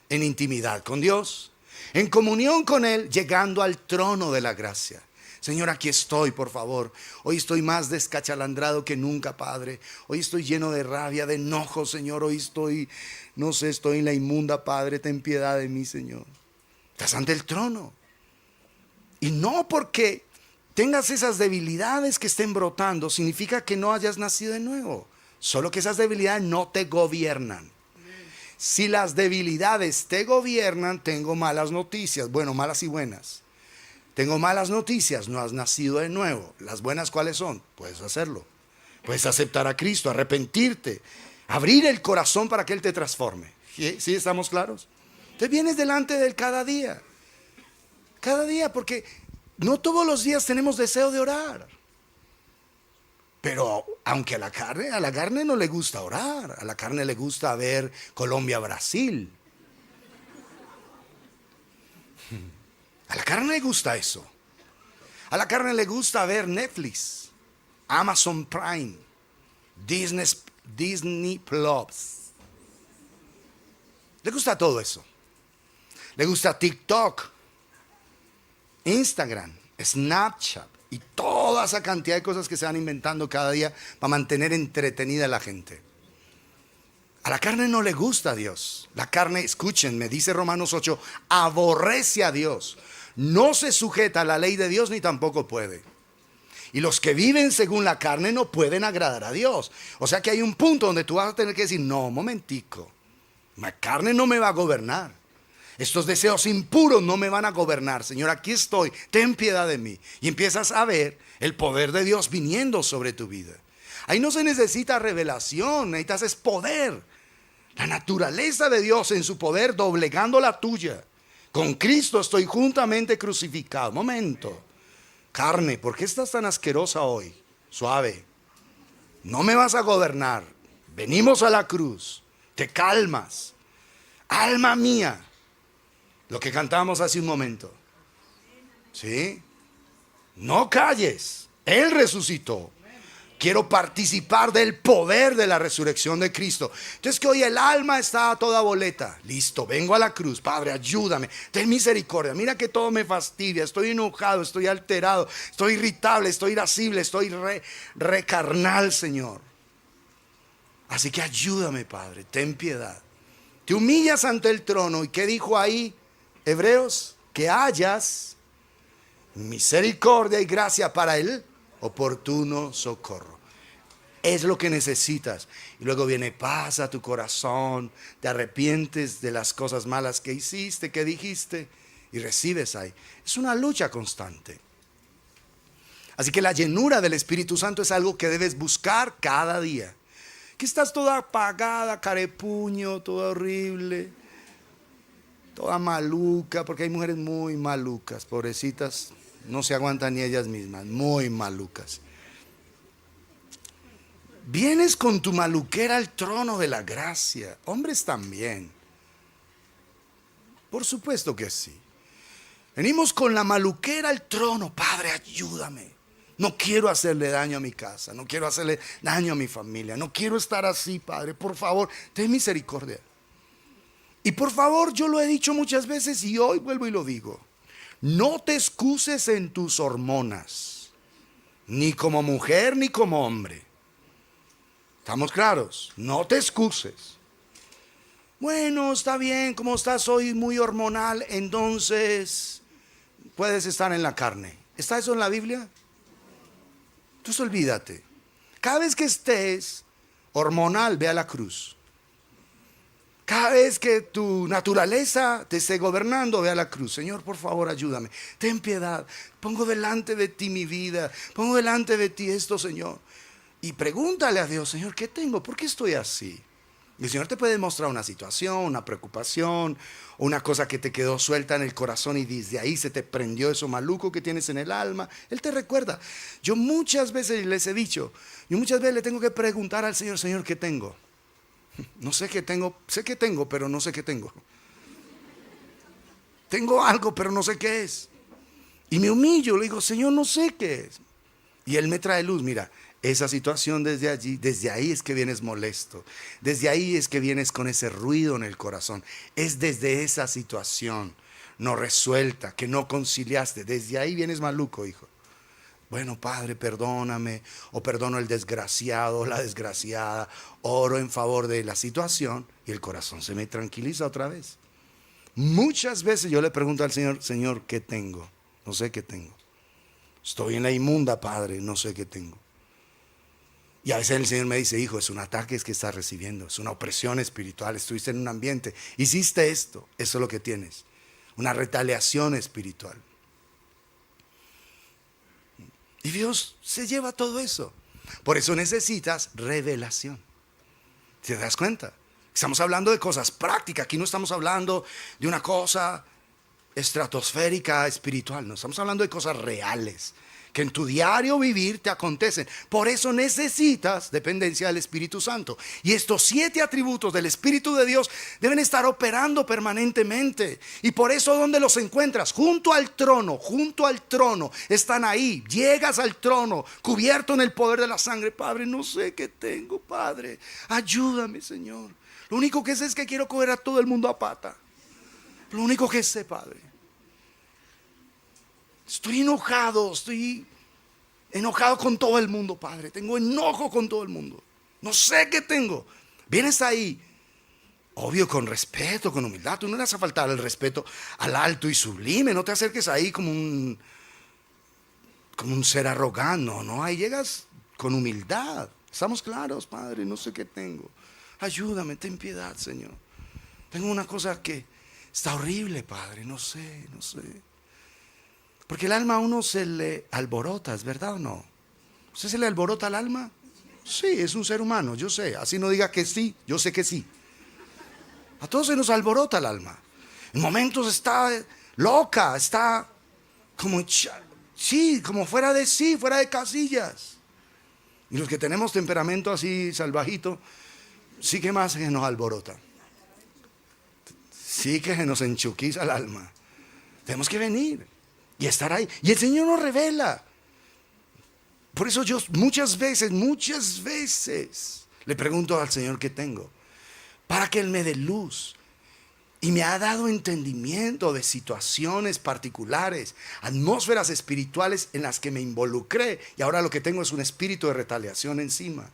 En intimidad con Dios, en comunión con Él, llegando al trono de la gracia. Señor, aquí estoy, por favor. Hoy estoy más descachalandrado que nunca, Padre. Hoy estoy lleno de rabia, de enojo, Señor. Hoy estoy en la inmunda, Padre. Ten piedad de mí, Señor. Estás ante el trono. Y no porque tengas esas debilidades que estén brotando, significa que no hayas nacido de nuevo. Solo que esas debilidades no te gobiernan. Si las debilidades te gobiernan, tengo malas noticias. Bueno, malas y buenas. Tengo malas noticias, no has nacido de nuevo. Las buenas, ¿cuáles son? Puedes hacerlo. Puedes aceptar a Cristo, arrepentirte, abrir el corazón para que Él te transforme. ¿Sí estamos claros? Entonces vienes delante de Él cada día. Cada día, porque no todos los días tenemos deseo de orar. Pero aunque a la carne no le gusta orar, a la carne le gusta ver Colombia-Brasil. A la carne le gusta eso. A la carne le gusta ver Netflix, Amazon Prime, Disney Plus. Le gusta todo eso. Le gusta TikTok, Instagram, Snapchat. Y toda esa cantidad de cosas que se van inventando cada día para mantener entretenida a la gente. A la carne no le gusta a Dios. La carne, escúchenme, dice Romanos 8, aborrece a Dios. No se sujeta a la ley de Dios ni tampoco puede. Y los que viven según la carne no pueden agradar a Dios. O sea que hay un punto donde tú vas a tener que decir, no, momentico. La carne no me va a gobernar. Estos deseos impuros no me van a gobernar. Señor, aquí estoy, ten piedad de mí. Y empiezas a ver el poder de Dios viniendo sobre tu vida. Ahí no se necesita revelación, necesitas es poder. La naturaleza de Dios en su poder doblegando la tuya. Con Cristo estoy juntamente crucificado. Momento. Carne, ¿por qué estás tan asquerosa hoy? Suave. No me vas a gobernar. Venimos a la cruz. Te calmas. Alma mía. Lo que cantamos hace un momento. ¿Sí? No calles. Él resucitó. Quiero participar del poder de la resurrección de Cristo. Entonces que hoy el alma está a toda boleta. Listo, vengo a la cruz. Padre, ayúdame. Ten misericordia. Mira que todo me fastidia. Estoy enojado, estoy alterado, estoy irritable, estoy irascible, estoy recarnal, Señor. Así que ayúdame, Padre. Ten piedad. Te humillas ante el trono. ¿Y qué dijo ahí Hebreos? Que hayas misericordia y gracia para el oportuno socorro. Es lo que necesitas. Y luego viene paz a tu corazón. Te arrepientes de las cosas malas que hiciste, que dijiste, y recibes ahí. Es una lucha constante. Así que la llenura del Espíritu Santo es algo que debes buscar cada día. Que estás toda apagada, carepuño, toda horrible, toda maluca, porque hay mujeres muy malucas, pobrecitas, no se aguantan ni ellas mismas, muy malucas. Vienes con tu maluquera al trono de la gracia. Hombres también. Por supuesto que sí. Venimos con la maluquera al trono. Padre, ayúdame. No quiero hacerle daño a mi casa. No quiero hacerle daño a mi familia. No quiero estar así, Padre. Por favor, ten misericordia. Y por favor, yo lo he dicho muchas veces y hoy vuelvo y lo digo. No te excuses en tus hormonas. Ni como mujer ni como hombre. ¿Estamos claros? No te excuses. Bueno, está bien, como estás hoy muy hormonal, entonces puedes estar en la carne. ¿Está eso en la Biblia? Entonces olvídate. Cada vez que estés hormonal, ve a la cruz. Cada vez que tu naturaleza te esté gobernando, ve a la cruz. Señor, por favor, ayúdame. Ten piedad. Pongo delante de ti mi vida. Pongo delante de ti esto, Señor. Y pregúntale a Dios, Señor, ¿qué tengo? ¿Por qué estoy así? Y el Señor te puede mostrar una situación, una preocupación, una cosa que te quedó suelta en el corazón y desde ahí se te prendió eso maluco que tienes en el alma. Él te recuerda. Yo muchas veces les he dicho, yo muchas veces le tengo que preguntar al Señor, Señor, ¿qué tengo? No sé qué tengo, sé que tengo, pero no sé qué tengo. Tengo algo, pero no sé qué es. Y me humillo, le digo, Señor, no sé qué es. Y Él me trae luz, mira. Esa situación desde allí, desde ahí es que vienes molesto. Desde ahí es que vienes con ese ruido en el corazón. Es desde esa situación no resuelta, que no conciliaste. Desde ahí vienes maluco, hijo. Bueno, Padre, perdóname. O perdono el desgraciado, la desgraciada. Oro en favor de la situación y el corazón se me tranquiliza otra vez. Muchas veces yo le pregunto al Señor, Señor, ¿qué tengo? No sé qué tengo. Estoy en la inmunda, Padre, no sé qué tengo. Y a veces el Señor me dice, hijo, es un ataque que estás recibiendo, es una opresión espiritual, estuviste en un ambiente, hiciste esto, eso es lo que tienes, una retaliación espiritual. Y Dios se lleva todo eso. Por eso necesitas revelación. ¿Te das cuenta? Estamos hablando de cosas prácticas, aquí no estamos hablando de una cosa estratosférica espiritual, no, estamos hablando de cosas reales que en tu diario vivir te acontecen. Por eso necesitas dependencia del Espíritu Santo. Y estos 7 atributos del Espíritu de Dios deben estar operando permanentemente. Y por eso, ¿dónde los encuentras? Junto al trono, junto al trono. Están ahí. Llegas al trono, cubierto en el poder de la sangre. Padre, no sé qué tengo, Padre. Ayúdame, Señor. Lo único que sé es que quiero coger a todo el mundo a pata. Lo único que sé, Padre. Estoy enojado con todo el mundo, Padre. Tengo enojo con todo el mundo. No sé qué tengo. Vienes ahí, obvio, con respeto, con humildad. Tú no le vas a faltar el respeto al alto y sublime. No te acerques ahí como un ser arrogante. No, ahí llegas con humildad. Estamos claros, Padre, no sé qué tengo. Ayúdame, ten piedad, Señor. Tengo una cosa que está horrible, Padre. No sé. Porque el alma a uno se le alborota, ¿es verdad o no? ¿Usted se le alborota el alma? Sí, es un ser humano, yo sé. Así no diga que sí, yo sé que sí. A todos se nos alborota el alma. En momentos está loca, está como, sí, como fuera de sí, fuera de casillas. Y los que tenemos temperamento así salvajito, sí que más se nos alborota. Sí que se nos enchuquiza el alma. Tenemos que venir y estar ahí. Y el Señor nos revela. Por eso yo muchas veces le pregunto al Señor qué tengo, para que Él me dé luz. Y me ha dado entendimiento de situaciones particulares, atmósferas espirituales en las que me involucré. Y ahora lo que tengo es un espíritu de retaliación encima.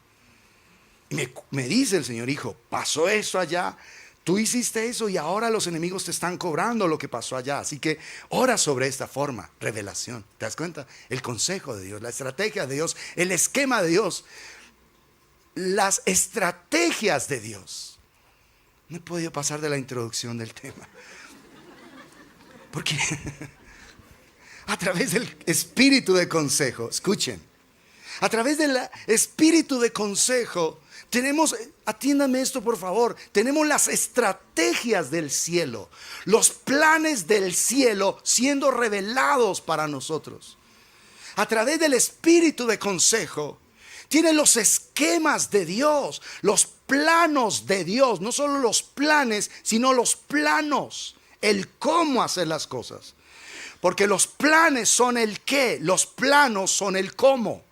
Y me dice el Señor, hijo, pasó eso allá. Tú hiciste eso y ahora los enemigos te están cobrando lo que pasó allá. Así que ora sobre esta forma, revelación. ¿Te das cuenta? El consejo de Dios, la estrategia de Dios, el esquema de Dios, las estrategias de Dios. No he podido pasar de la introducción del tema. Porque A través del espíritu de consejo. Escuchen. A través del espíritu de consejo tenemos, atiéndame esto por favor, tenemos las estrategias del cielo, los planes del cielo siendo revelados para nosotros. A través del espíritu de consejo, tiene los esquemas de Dios, los planos de Dios, no solo los planes, sino los planos, el cómo hacer las cosas. Porque los planes son el qué, los planos son el cómo.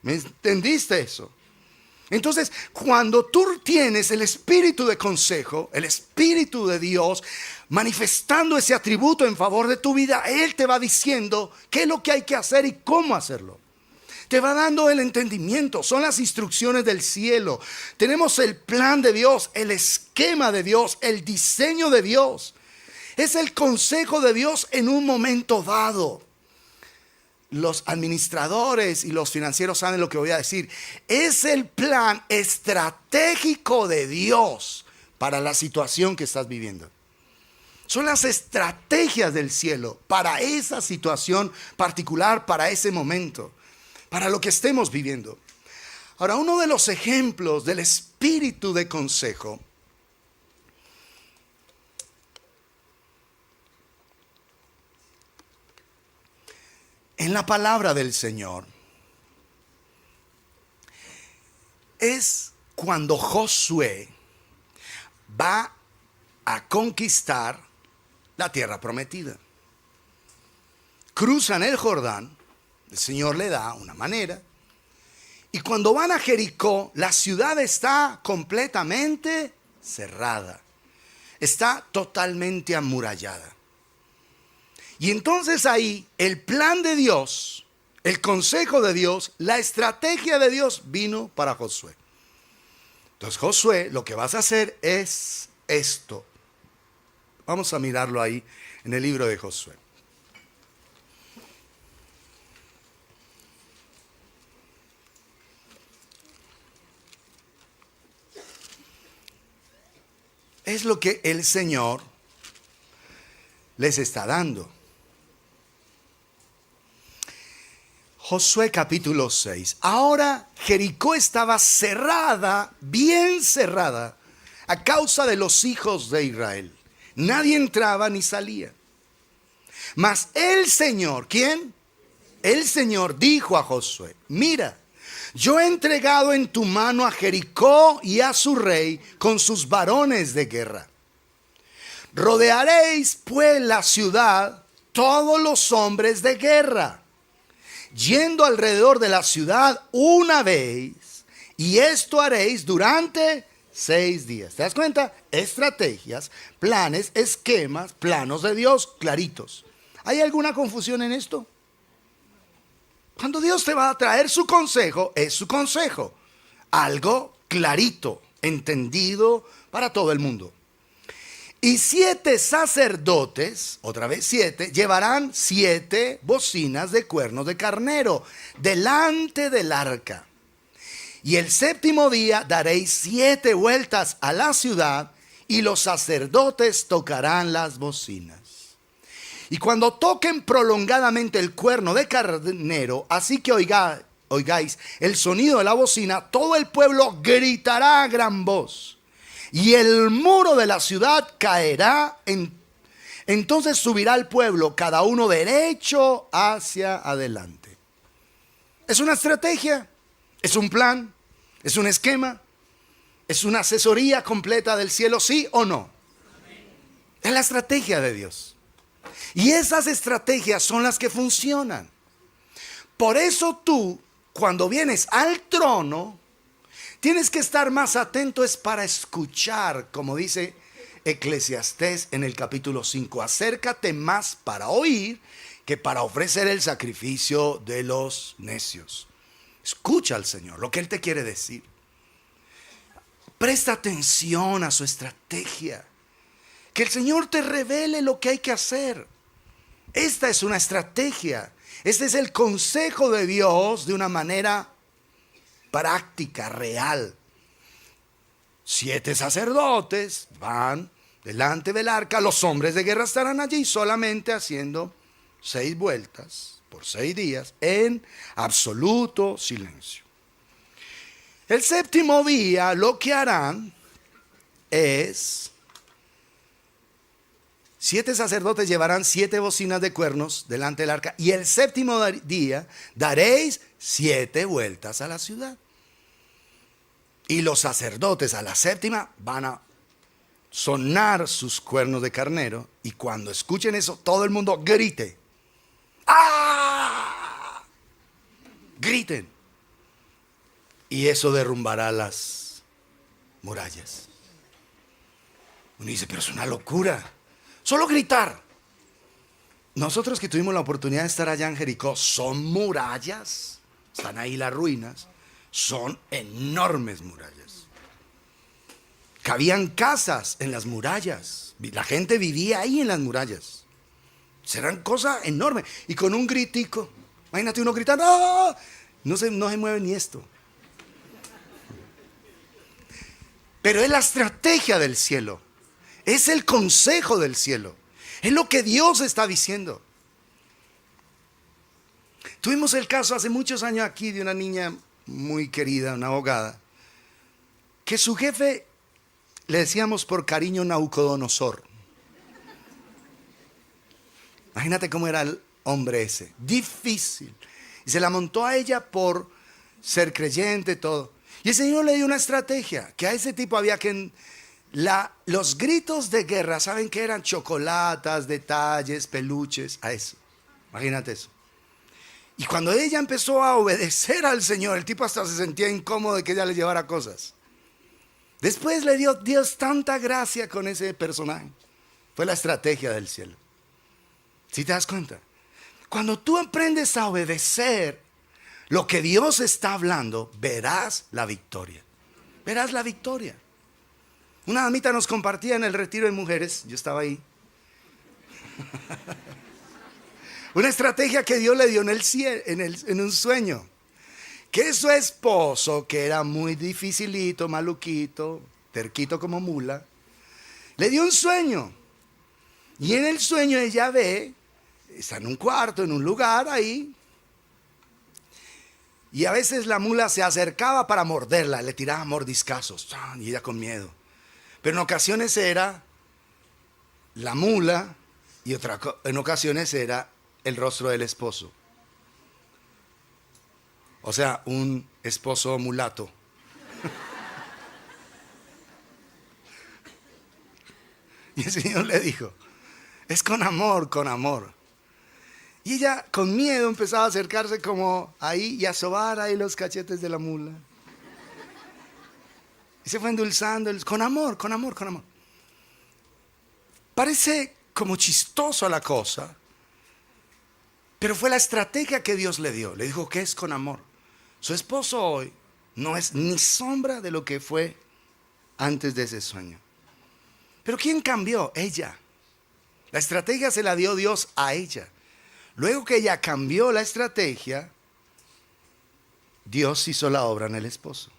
¿Me entendiste eso? Entonces, cuando tú tienes el espíritu de consejo, el espíritu de Dios, manifestando ese atributo en favor de tu vida, Él te va diciendo qué es lo que hay que hacer y cómo hacerlo. Te va dando el entendimiento, son las instrucciones del cielo. Tenemos el plan de Dios, el esquema de Dios, el diseño de Dios. Es el consejo de Dios en un momento dado. Los administradores y los financieros saben lo que voy a decir. Es el plan estratégico de Dios para la situación que estás viviendo. Son las estrategias del cielo para esa situación particular, para ese momento, para lo que estemos viviendo. Ahora, uno de los ejemplos del espíritu de consejo en la palabra del Señor es cuando Josué va a conquistar la tierra prometida. Cruzan el Jordán, el Señor le da una manera, y cuando van a Jericó, la ciudad está completamente cerrada, está totalmente amurallada. Y entonces ahí el plan de Dios, el consejo de Dios, la estrategia de Dios vino para Josué. Entonces Josué, lo que vas a hacer es esto. Vamos a mirarlo ahí en el libro de Josué. Es lo que el Señor les está dando. Josué capítulo 6. Ahora Jericó estaba cerrada, bien cerrada, a causa de los hijos de Israel. Nadie entraba ni salía. Mas el Señor, ¿quién? El Señor dijo a Josué: mira, yo he entregado en tu mano a Jericó y a su rey con sus varones de guerra. Rodearéis pues la ciudad todos los hombres de guerra, yendo alrededor de la ciudad una vez, y esto haréis durante 6 días. ¿Te das cuenta? Estrategias, planes, esquemas, planos de Dios claritos. ¿Hay alguna confusión en esto? Cuando Dios te va a traer su consejo, es su consejo. Algo clarito, entendido para todo el mundo. Y 7 sacerdotes, otra vez 7, llevarán 7 bocinas de cuernos de carnero delante del arca. Y el 7º día daréis 7 vueltas a la ciudad, y los sacerdotes tocarán las bocinas. Y cuando toquen prolongadamente el cuerno de carnero, así que oigáis el sonido de la bocina, todo el pueblo gritará a gran voz, y el muro de la ciudad caerá. Entonces subirá el pueblo, cada uno derecho hacia adelante. Es una estrategia, es un plan, es un esquema, es una asesoría completa del cielo, ¿sí o no? Es la estrategia de Dios. Y esas estrategias son las que funcionan. Por eso tú, cuando vienes al trono, tienes que estar más atento es para escuchar, como dice Eclesiastés en el capítulo 5. Acércate más para oír que para ofrecer el sacrificio de los necios. Escucha al Señor, lo que Él te quiere decir. Presta atención a su estrategia. Que el Señor te revele lo que hay que hacer. Esta es una estrategia. Este es el consejo de Dios de una manera práctica, real. 7 sacerdotes van delante del arca. Los hombres de guerra estarán allí solamente haciendo 6 vueltas por 6 días en absoluto silencio. El séptimo día lo que harán es, 7 sacerdotes llevarán 7 bocinas de cuernos delante del arca, y el séptimo día daréis 7 vueltas a la ciudad. Y los sacerdotes a la séptima van a sonar sus cuernos de carnero, y cuando escuchen eso, todo el mundo grite. ¡Ah! Griten. Y eso derrumbará las murallas. Uno dice, pero es una locura. Solo gritar. Nosotros que tuvimos la oportunidad de estar allá en Jericó, son murallas. Están ahí las ruinas. Son enormes murallas. Cabían casas en las murallas. La gente vivía ahí en las murallas. Serán cosas enormes. Y con un gritico. Imagínate uno gritando. ¡Ah! No se mueve ni esto. Pero es la estrategia del cielo. Es el consejo del cielo. Es lo que Dios está diciendo. Tuvimos el caso hace muchos años aquí de una niña muy querida, una abogada, que su jefe le decíamos por cariño Nabucodonosor. Imagínate cómo era el hombre ese. Difícil. Y se la montó a ella por ser creyente, todo. Y el Señor le dio una estrategia, que a ese tipo había que... los gritos de guerra, ¿saben qué eran? Chocolatas, detalles, peluches, a eso. Imagínate eso. Y cuando ella empezó a obedecer al Señor, el tipo hasta se sentía incómodo de que ella le llevara cosas. Después le dio Dios tanta gracia con ese personaje. Fue la estrategia del cielo. ¿Sí te das cuenta? Cuando tú aprendes a obedecer lo que Dios está hablando, verás la victoria. Verás la victoria. Una damita nos compartía en el retiro de mujeres, yo estaba ahí, una estrategia que Dios le dio en un sueño. Que su esposo, que era muy dificilito, maluquito, terquito como mula, le dio un sueño. Y en el sueño ella ve, está en un cuarto, en un lugar ahí. Y a veces la mula se acercaba para morderla, le tiraba mordiscazos, y ella con miedo. Pero en ocasiones era la mula y en ocasiones era el rostro del esposo. O sea, un esposo mulato. Y el Señor le dijo, es con amor, con amor. Y ella con miedo empezaba a acercarse como ahí y a sobar ahí los cachetes de la mula. Y se fue endulzando, con amor, con amor, con amor. Parece como chistoso la cosa, pero fue la estrategia que Dios le dio. Le dijo que es con amor. Su esposo hoy no es ni sombra de lo que fue antes de ese sueño. Pero ¿quién cambió? Ella. La estrategia se la dio Dios a ella. Luego que ella cambió la estrategia, Dios hizo la obra en el esposo.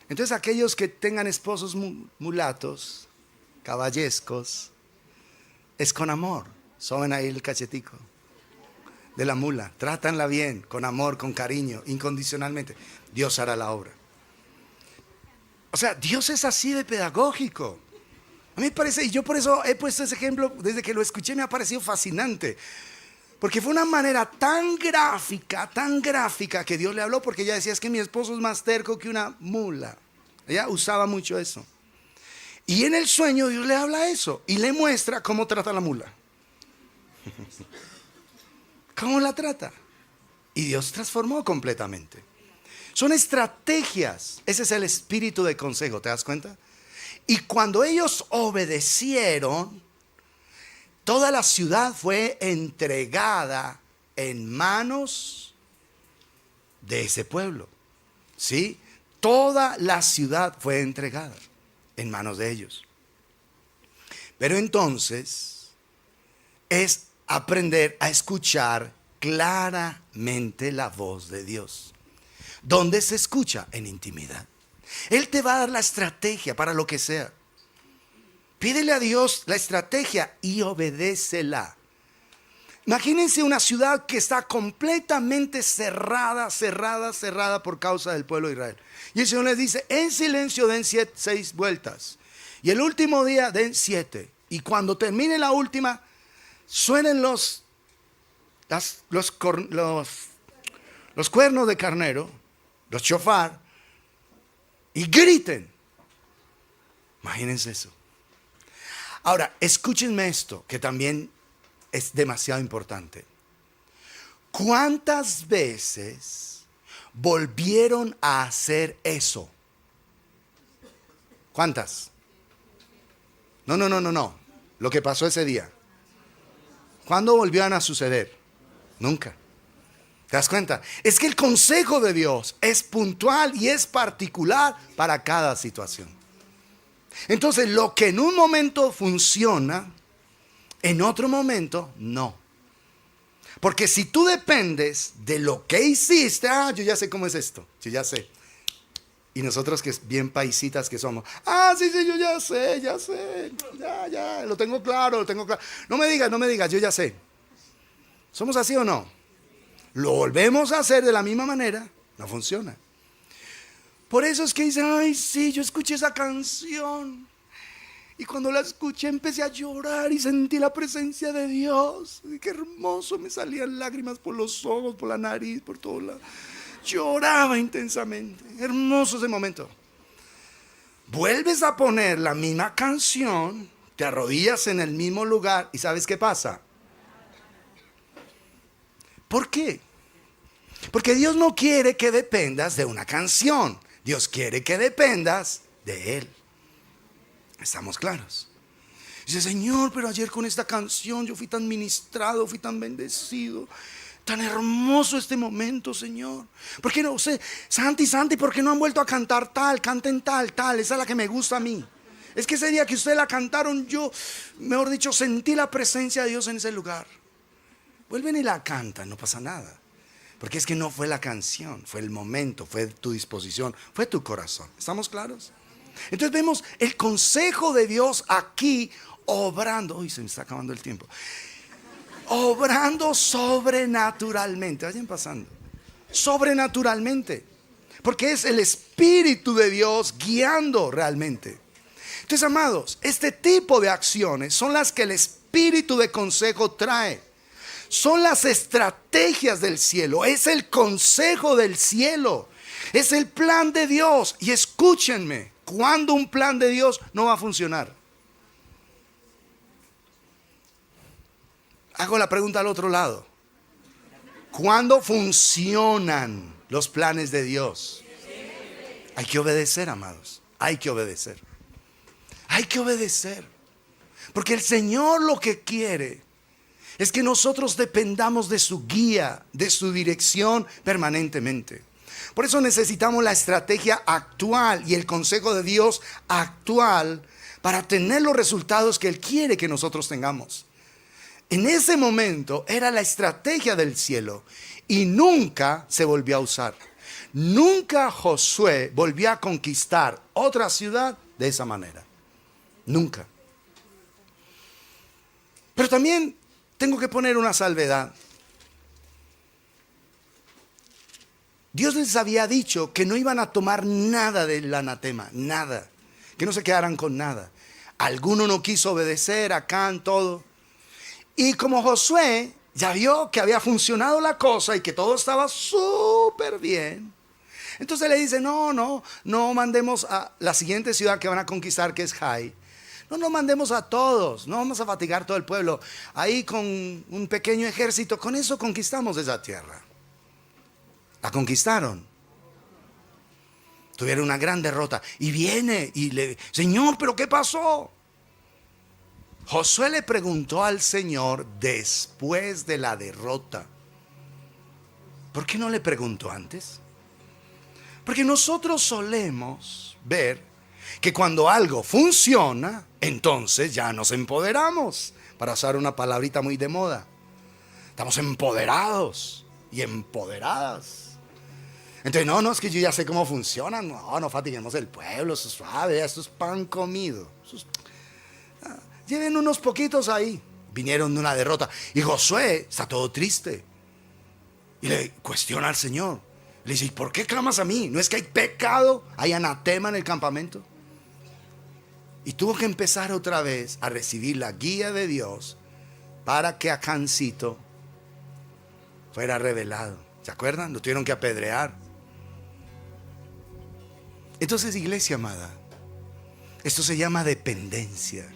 Entonces aquellos que tengan esposos mulatos, caballescos, es con amor. Soben ahí el cachetico de la mula, trátanla bien, con amor, con cariño, incondicionalmente. Dios hará la obra. O sea, Dios es así de pedagógico. A mí me parece, y yo por eso he puesto ese ejemplo, desde que lo escuché me ha parecido fascinante. Porque fue una manera tan gráfica que Dios le habló, porque ella decía, es que mi esposo es más terco que una mula. Ella usaba mucho eso. Y en el sueño Dios le habla eso y le muestra cómo trata la mula. ¿Cómo la trata? Y Dios transformó completamente. Son estrategias. Ese es el espíritu de consejo, ¿te das cuenta? Y cuando ellos obedecieron, toda la ciudad fue entregada en manos de ese pueblo. ¿Sí? Toda la ciudad fue entregada en manos de ellos. Pero entonces es aprender a escuchar claramente la voz de Dios. ¿Dónde se escucha? En intimidad. Él te va a dar la estrategia para lo que sea. Pídele a Dios la estrategia y obedécela. Imagínense una ciudad que está completamente cerrada por causa del pueblo de Israel. Y el Señor les dice, en silencio den 6 vueltas. Y el último día den 7. Y cuando termine la última, suenen los cuernos de carnero, los shofar, y griten. Imagínense eso. Ahora, escúchenme esto, que también es demasiado importante. ¿Cuántas veces volvieron a hacer eso? ¿Cuántas? No. Lo que pasó ese día. ¿Cuándo volvieron a suceder? Nunca. ¿Te das cuenta? Es que el consejo de Dios es puntual y es particular para cada situación. Entonces, lo que en un momento funciona, en otro momento no. Porque si tú dependes de lo que hiciste, yo ya sé cómo es esto, yo ya sé. Y nosotros que es bien paisitas que somos, sí, yo ya sé, ya, lo tengo claro. No me digas, yo ya sé. ¿Somos así o no? Lo volvemos a hacer de la misma manera, no funciona. Por eso es que dicen, sí, yo escuché esa canción. Y cuando la escuché empecé a llorar y sentí la presencia de Dios. Y qué hermoso, me salían lágrimas por los ojos, por la nariz, por todo lado. Lloraba intensamente. Hermoso ese momento. Vuelves a poner la misma canción, te arrodillas en el mismo lugar y ¿sabes qué pasa? ¿Por qué? Porque Dios no quiere que dependas de una canción. Dios quiere que dependas de Él. ¿Estamos claros? Dice, Señor, pero ayer con esta canción yo fui tan ministrado, fui tan bendecido. Tan hermoso este momento, Señor. ¿Por qué no? Santi, ¿por qué no han vuelto a cantar tal? Canten tal. Esa es la que me gusta a mí. Es que ese día que ustedes la cantaron, yo, mejor dicho, sentí la presencia de Dios en ese lugar. Vuelven y la cantan, no pasa nada. Porque es que no fue la canción, fue el momento, fue tu disposición, fue tu corazón. ¿Estamos claros? Entonces vemos el consejo de Dios aquí obrando. Uy, se me está acabando el tiempo. Obrando sobrenaturalmente. Vayan pasando. Sobrenaturalmente. Porque es el Espíritu de Dios guiando realmente. Entonces, amados, este tipo de acciones son las que el Espíritu de consejo trae. Son las estrategias del cielo. Es el consejo del cielo. Es el plan de Dios. Y escúchenme, ¿cuándo un plan de Dios no va a funcionar? Hago la pregunta al otro lado. ¿Cuándo funcionan los planes de Dios? Hay que obedecer, amados. Hay que obedecer. Hay que obedecer. Porque el Señor lo que quiere es que nosotros dependamos de su guía, de su dirección permanentemente. Por eso necesitamos la estrategia actual y el consejo de Dios actual para tener los resultados que Él quiere que nosotros tengamos. En ese momento era la estrategia del cielo y nunca se volvió a usar. Nunca Josué volvió a conquistar otra ciudad de esa manera. Nunca. Pero también tengo que poner una salvedad. Dios les había dicho que no iban a tomar nada del anatema, nada. Que no se quedaran con nada. Alguno no quiso obedecer, Acán, todo. Y como Josué ya vio que había funcionado la cosa y que todo estaba súper bien, entonces le dice, no mandemos a la siguiente ciudad que van a conquistar, que es Jai. No mandemos a todos, no vamos a fatigar todo el pueblo. Ahí con un pequeño ejército, con eso conquistamos esa tierra. La conquistaron. Tuvieron una gran derrota. Y viene y le, Señor, ¿pero qué pasó? Josué le preguntó al Señor después de la derrota. ¿Por qué no le preguntó antes? Porque nosotros solemos ver que cuando algo funciona, entonces ya nos empoderamos. Para usar una palabrita muy de moda. Estamos empoderados y empoderadas. Entonces, no, es que yo ya sé cómo funcionan. No fatiguemos el pueblo, eso es suave, esto es pan comido. Lleven unos poquitos ahí. vinieron de una derrota. Y Josué está todo triste. Y le cuestiona al Señor. Le dice, ¿y por qué clamas a mí? ¿No es que hay pecado, hay anatema en el campamento? Y tuvo que empezar otra vez a recibir la guía de Dios para que Acancito fuera revelado. ¿Se acuerdan? Lo tuvieron que apedrear. Entonces, iglesia amada, esto se llama dependencia.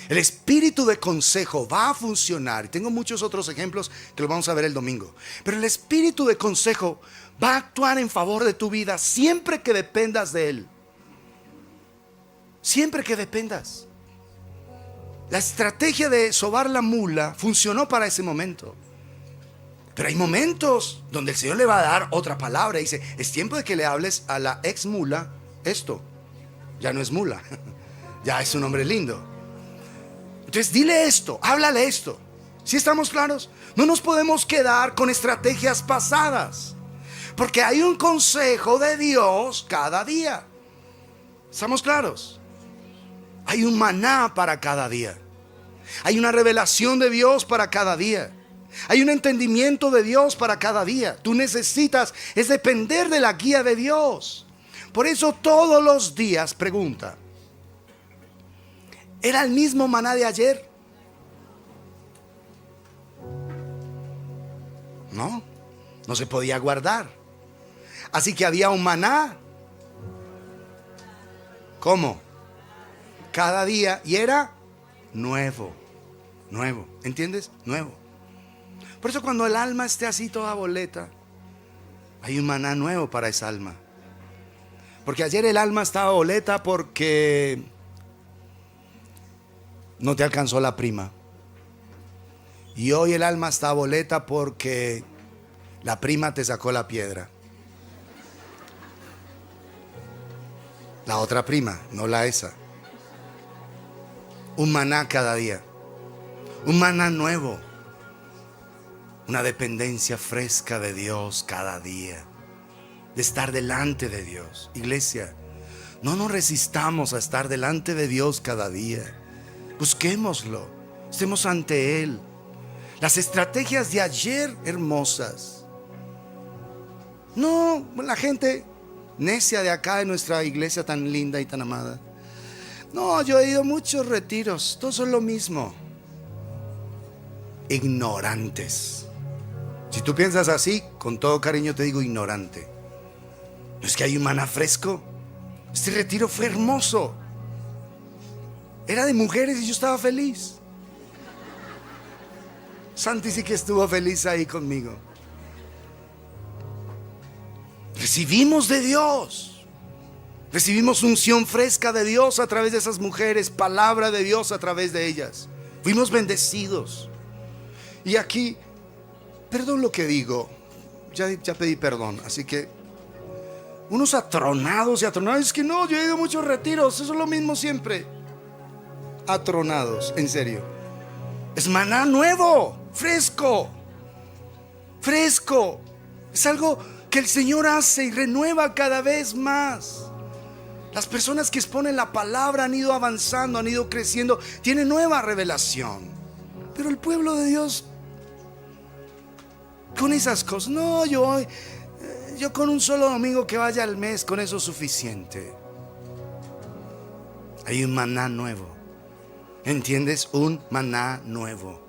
El espíritu de consejo va a funcionar. Tengo muchos otros ejemplos que los vamos a ver el domingo. Pero el espíritu de consejo va a actuar en favor de tu vida siempre que dependas de él. Siempre que dependas. La estrategia de sobar la mula funcionó para ese momento. Pero hay momentos donde el Señor le va a dar otra palabra. Y dice, es tiempo de que le hables a la ex mula esto. Ya no es mula, ya es un hombre lindo. Entonces dile esto, háblale esto. ¿Sí estamos claros? No nos podemos quedar con estrategias pasadas, porque hay un consejo de Dios cada día. ¿Estamos claros? Hay un maná para cada día. Hay una revelación de Dios para cada día. Hay un entendimiento de Dios para cada día. Tú necesitas es depender de la guía de Dios. Por eso todos los días pregunta, ¿era el mismo maná de ayer? No, no se podía guardar. Así que había un maná. ¿Cómo? Cada día. Y era nuevo. Nuevo. ¿Entiendes? Nuevo. Por eso cuando el alma esté así toda boleta, hay un maná nuevo para esa alma. Porque ayer el alma estaba boleta porque no te alcanzó la prima. Y hoy el alma está boleta porque la prima te sacó la piedra. La otra prima, no la esa. Un maná cada día. Un maná nuevo. Una dependencia fresca de Dios cada día. De estar delante de Dios. Iglesia, no nos resistamos a estar delante de Dios cada día. Busquémoslo. Estemos ante Él. Las estrategias de ayer hermosas. No, la gente necia de acá de nuestra iglesia tan linda y tan amada. No, yo he ido a muchos retiros. Todos son lo mismo. Ignorantes. Si tú piensas así, con todo cariño te digo ignorante. ¿No es que hay un maná fresco? Este retiro fue hermoso. Era de mujeres y yo estaba feliz. Santi sí que estuvo feliz ahí conmigo. Recibimos de Dios. Recibimos unción fresca de Dios a través de esas mujeres. Palabra de Dios a través de ellas. Fuimos bendecidos. Y aquí, perdón lo que digo. Ya pedí perdón. Así que unos atronados y atronados. Es que no, yo he ido a muchos retiros. Eso es lo mismo siempre. Atronados, en serio. Es maná nuevo, fresco. Fresco. Es algo que el Señor hace y renueva cada vez más. Las personas que exponen la palabra han ido avanzando, han ido creciendo, tienen nueva revelación. Pero el pueblo de Dios, con esas cosas, no, yo con un solo domingo que vaya al mes, con eso es suficiente. Hay un maná nuevo. ¿Entiendes? Un maná nuevo.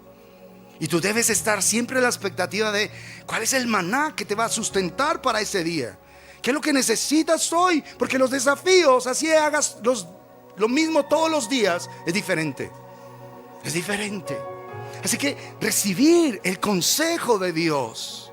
Y tú debes estar siempre a la expectativa de cuál es el maná que te va a sustentar para ese día. ¿Qué es lo que necesitas hoy? Porque los desafíos, así hagas lo mismo todos los días, es diferente. Es diferente. Así que recibir el consejo de Dios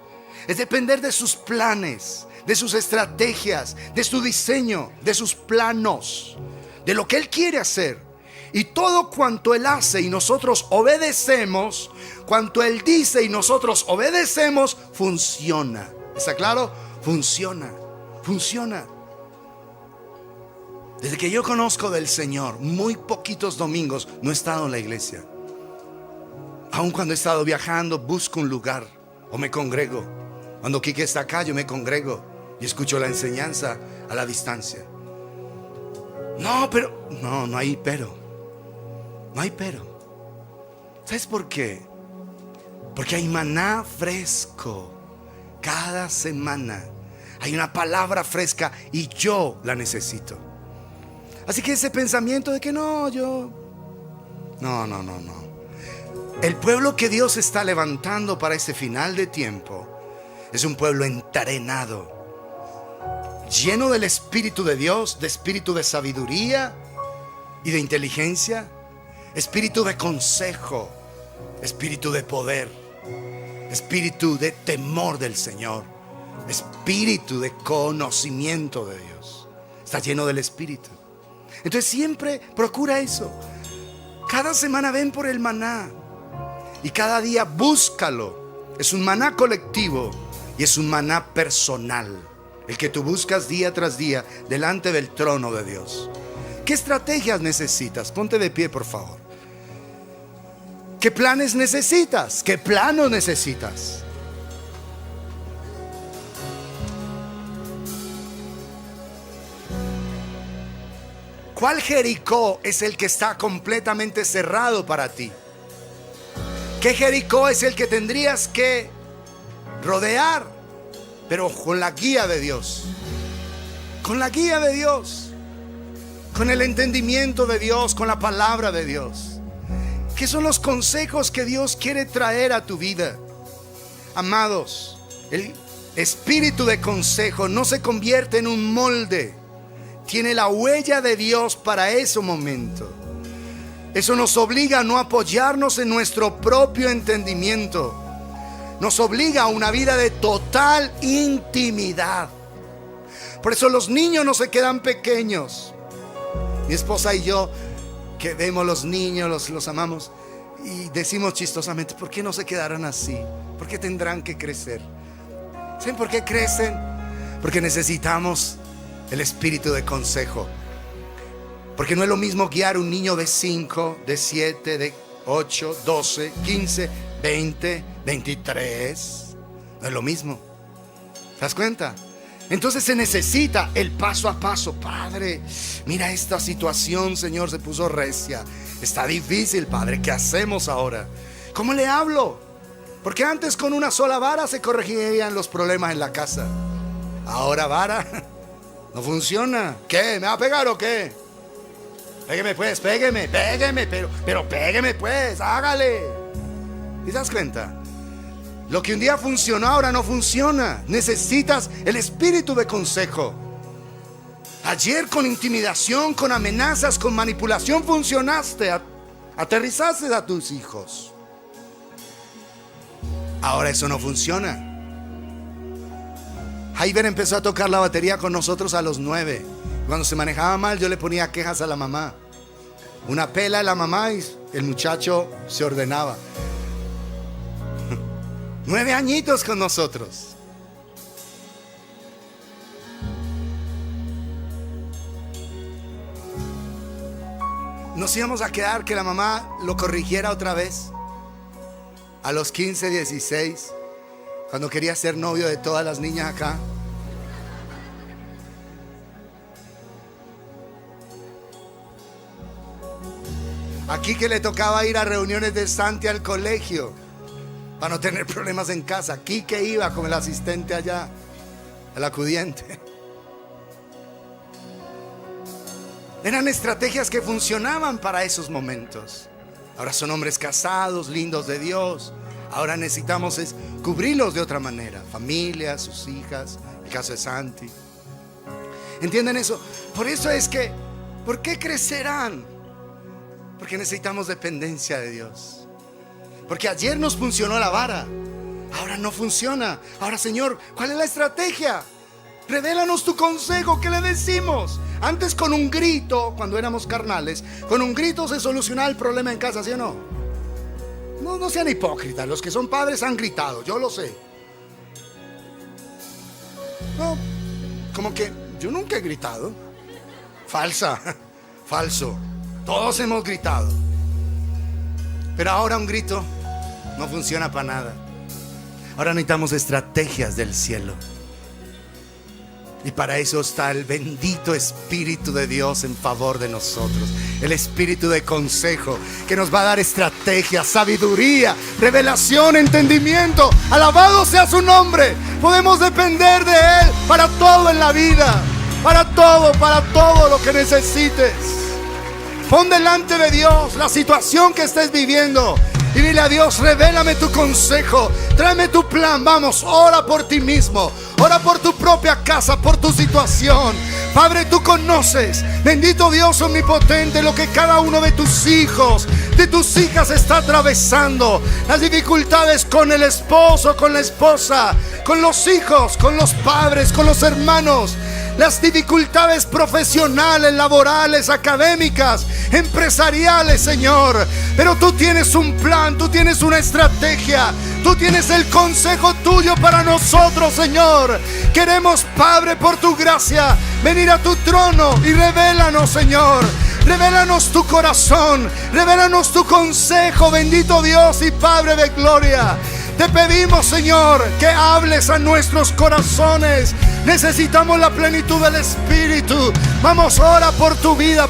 es depender de sus planes, de sus estrategias, de su diseño, de sus planos, de lo que Él quiere hacer. Y todo cuanto Él hace y nosotros obedecemos, cuanto Él dice y nosotros obedecemos, funciona. ¿Está claro? Funciona. Funciona. Desde que yo conozco del Señor, muy poquitos domingos no he estado en la iglesia. Aun cuando he estado viajando, busco un lugar o me congrego. Cuando Quique está acá, yo me congrego y escucho la enseñanza a la distancia. No hay pero. No hay pero. ¿Sabes por qué? Porque hay maná fresco cada semana. Hay una palabra fresca y yo la necesito. Así que ese pensamiento de que no. El pueblo que Dios está levantando para ese final de tiempo es un pueblo entrenado, lleno del Espíritu de Dios, de espíritu de sabiduría y de inteligencia, espíritu de consejo, espíritu de poder, espíritu de temor del Señor, espíritu de conocimiento de Dios. Está lleno del Espíritu. Entonces siempre procura eso. Cada semana ven por el maná y cada día búscalo. Es un maná colectivo y es un maná personal, el que tú buscas día tras día delante del trono de Dios. ¿Qué estrategias necesitas? Ponte de pie, por favor. ¿Qué planes necesitas? ¿Qué planos necesitas? ¿Cuál Jericó es el que está completamente cerrado para ti? ¿Qué Jericó es el que tendrías que rodear? Pero con la guía de Dios. Con la guía de Dios. Con el entendimiento de Dios, con la palabra de Dios. ¿Qué son los consejos que Dios quiere traer a tu vida? Amados, el espíritu de consejo no se convierte en un molde. Tiene la huella de Dios para ese momento. Eso nos obliga a no apoyarnos en nuestro propio entendimiento. Nos obliga a una vida de total intimidad. Por eso los niños no se quedan pequeños. Mi esposa y yo, que vemos los niños, los amamos, y decimos chistosamente: ¿por qué no se quedarán así? ¿Por qué tendrán que crecer? ¿Saben por qué crecen? Porque necesitamos el espíritu de consejo. Porque no es lo mismo guiar un niño de 5, de 7, de 8, 12, 15, 20, 23. No es lo mismo. ¿Te das cuenta? Entonces se necesita el paso a paso. Padre, mira esta situación, Señor, se puso recia. Está difícil, Padre. ¿Qué hacemos ahora? ¿Cómo le hablo? Porque antes con una sola vara se corregirían los problemas en la casa. Ahora vara no funciona. ¿Qué? ¿Me va a pegar o qué? Pégueme pues, pégueme, pero pégueme pues, hágale. ¿Te das cuenta? Lo que un día funcionó ahora no funciona. Necesitas el espíritu de consejo. Ayer con intimidación, con amenazas, con manipulación funcionaste, aterrizaste a tus hijos. Ahora eso no funciona. Jaiber empezó a tocar la batería con nosotros a los 9. Cuando se manejaba mal, yo le ponía quejas a la mamá. Una pela a la mamá y el muchacho se ordenaba. 9 añitos con nosotros. Nos íbamos a quedar que la mamá lo corrigiera otra vez. A los 15, 16, cuando quería ser novio de todas las niñas acá. Aquí que le tocaba ir a reuniones de Santi al colegio para no tener problemas en casa. Aquí que iba con el asistente allá, el acudiente. Eran estrategias que funcionaban para esos momentos. Ahora son hombres casados, lindos de Dios. Ahora necesitamos cubrirlos de otra manera. Familias, sus hijas, el caso de Santi. ¿Entienden eso? Por eso es que, ¿por qué crecerán? Porque necesitamos dependencia de Dios. Porque ayer nos funcionó la vara, ahora no funciona. Ahora, Señor, ¿cuál es la estrategia? Revélanos tu consejo. ¿Qué le decimos? Antes con un grito, cuando éramos carnales, con un grito se solucionaba el problema en casa, ¿sí o no? No sean hipócritas. Los que son padres han gritado, yo lo sé. No, como que yo nunca he gritado. Falso. Todos hemos gritado. Pero ahora un grito no funciona para nada. Ahora necesitamos estrategias del cielo. Y para eso está el bendito Espíritu de Dios en favor de nosotros. El Espíritu de consejo que nos va a dar estrategia, sabiduría, revelación, entendimiento. Alabado sea su nombre. Podemos depender de Él para todo en la vida. Para todo lo que necesites. Pon delante de Dios la situación que estés viviendo. Y dile a Dios, revélame tu consejo, tráeme tu plan. Vamos, ora por ti mismo, ora por tu propia casa, por tu situación. Padre, tú conoces, bendito Dios omnipotente, lo que cada uno de tus hijos, de tus hijas está atravesando. Las dificultades con el esposo, con la esposa, con los hijos, con los padres, con los hermanos. Las dificultades profesionales, laborales, académicas, empresariales, Señor. Pero tú tienes un plan, tú tienes una estrategia, tú tienes el consejo tuyo para nosotros, Señor. Queremos, Padre, por tu gracia, venir a tu trono y revélanos, Señor. Revélanos tu corazón, revélanos tu consejo, bendito Dios y Padre de gloria. Te pedimos, Señor, que hables a nuestros corazones. Necesitamos la plenitud del Espíritu. Vamos, ora por tu vida,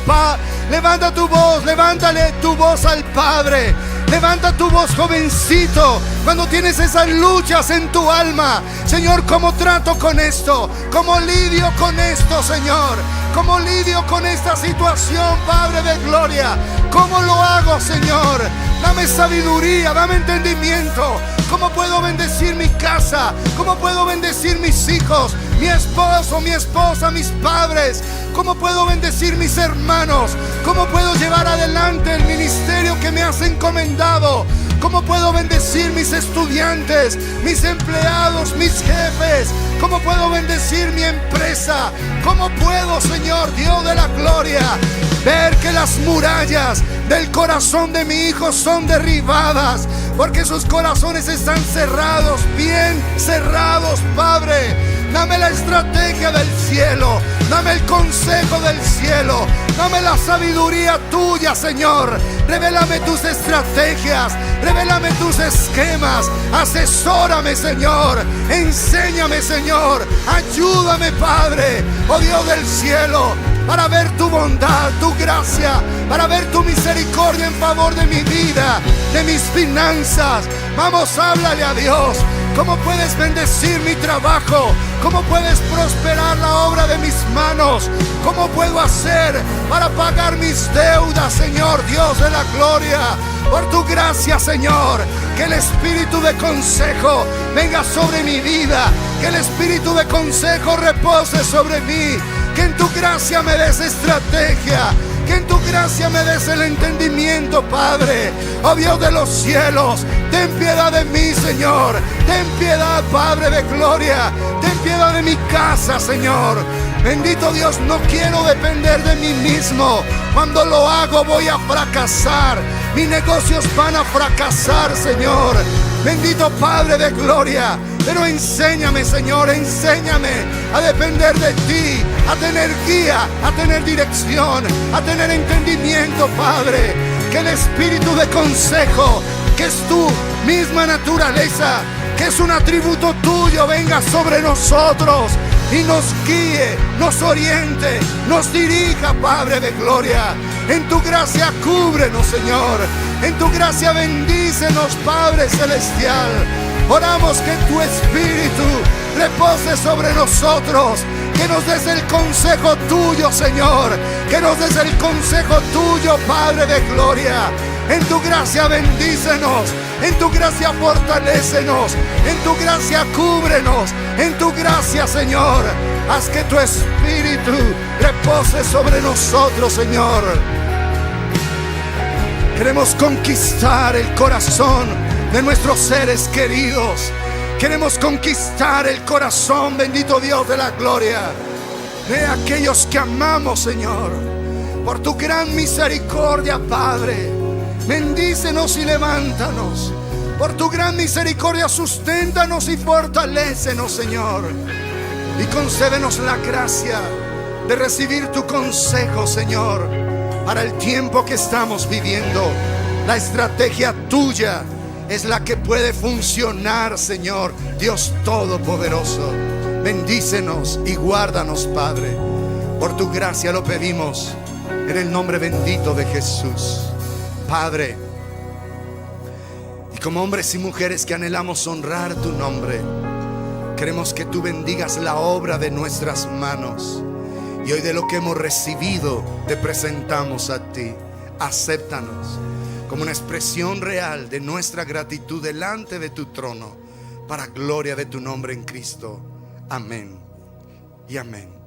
levanta tu voz, levántale tu voz al Padre. Levanta tu voz, jovencito, cuando tienes esas luchas en tu alma. Señor, ¿cómo trato con esto? ¿Cómo lidio con esto, Señor? ¿Cómo lidio con esta situación, Padre de gloria? ¿Cómo lo hago, Señor? Dame sabiduría, dame entendimiento. ¿Cómo puedo bendecir mi casa? ¿Cómo puedo bendecir mis hijos? Mi esposo, mi esposa, mis padres. ¿Cómo puedo bendecir mis hermanos? ¿Cómo puedo llevar adelante el ministerio que me has encomendado? ¿Cómo puedo bendecir mis estudiantes, mis empleados, mis jefes? ¿Cómo puedo bendecir mi empresa? ¿Cómo puedo, Señor, Dios de la gloria, ver que las murallas del corazón de mi hijo son derribadas? Porque sus corazones están cerrados, bien cerrados, Padre. Dame la estrategia del cielo, dame el consejo del cielo, dame la sabiduría tuya, Señor. Revélame tus estrategias, revélame tus esquemas. Asesórame, Señor. Enséñame, Señor. Ayúdame, Padre, oh Dios del cielo, para ver tu bondad, tu gracia, para ver tu misericordia en favor de mi vida, de mis finanzas. Vamos, háblale a Dios. ¿Cómo puedes bendecir mi trabajo? ¿Cómo puedes prosperar la obra de mis manos? ¿Cómo puedo hacer para pagar mis deudas, Señor, Dios de la gloria? Por tu gracia, Señor, que el espíritu de consejo venga sobre mi vida, que el espíritu de consejo repose sobre mí, que en tu gracia me des estrategia, que en tu gracia me des el entendimiento, Padre. Oh Dios de los cielos, ten piedad de mí, Señor. Ten piedad, Padre de gloria. Ten piedad de mi casa, Señor. Bendito Dios, no quiero depender de mí mismo. Cuando lo hago voy a fracasar. Mis negocios van a fracasar, Señor. Bendito Padre de gloria. Pero enséñame, Señor, enséñame a depender de ti, a tener guía, a tener dirección, a tener entendimiento, Padre. Que el espíritu de consejo, que es tu misma naturaleza, que es un atributo tuyo, venga sobre nosotros y nos guíe, nos oriente, nos dirija, Padre de gloria. En tu gracia cúbrenos, Señor. En tu gracia bendícenos, Padre celestial. Oramos que tu espíritu repose sobre nosotros, que nos des el consejo tuyo, Señor, que nos des el consejo tuyo, Padre de gloria. En tu gracia bendícenos, en tu gracia fortalécenos, en tu gracia cúbrenos, en tu gracia, Señor, haz que tu espíritu repose sobre nosotros, Señor. Queremos conquistar el corazón de nuestros seres queridos. Queremos conquistar el corazón, bendito Dios de la gloria, de aquellos que amamos, Señor. Por tu gran misericordia, Padre, bendícenos y levántanos. Por tu gran misericordia, susténtanos y fortalécenos, Señor. Y concédenos la gracia de recibir tu consejo, Señor, para el tiempo que estamos viviendo. La estrategia tuya es la que puede funcionar, Señor, Dios Todopoderoso. Bendícenos y guárdanos, Padre. Por tu gracia lo pedimos en el nombre bendito de Jesús. Padre, y como hombres y mujeres que anhelamos honrar tu nombre, queremos que tú bendigas la obra de nuestras manos. Y hoy de lo que hemos recibido te presentamos a ti. Acéptanos como una expresión real de nuestra gratitud delante de tu trono, para gloria de tu nombre en Cristo. Amén y amén.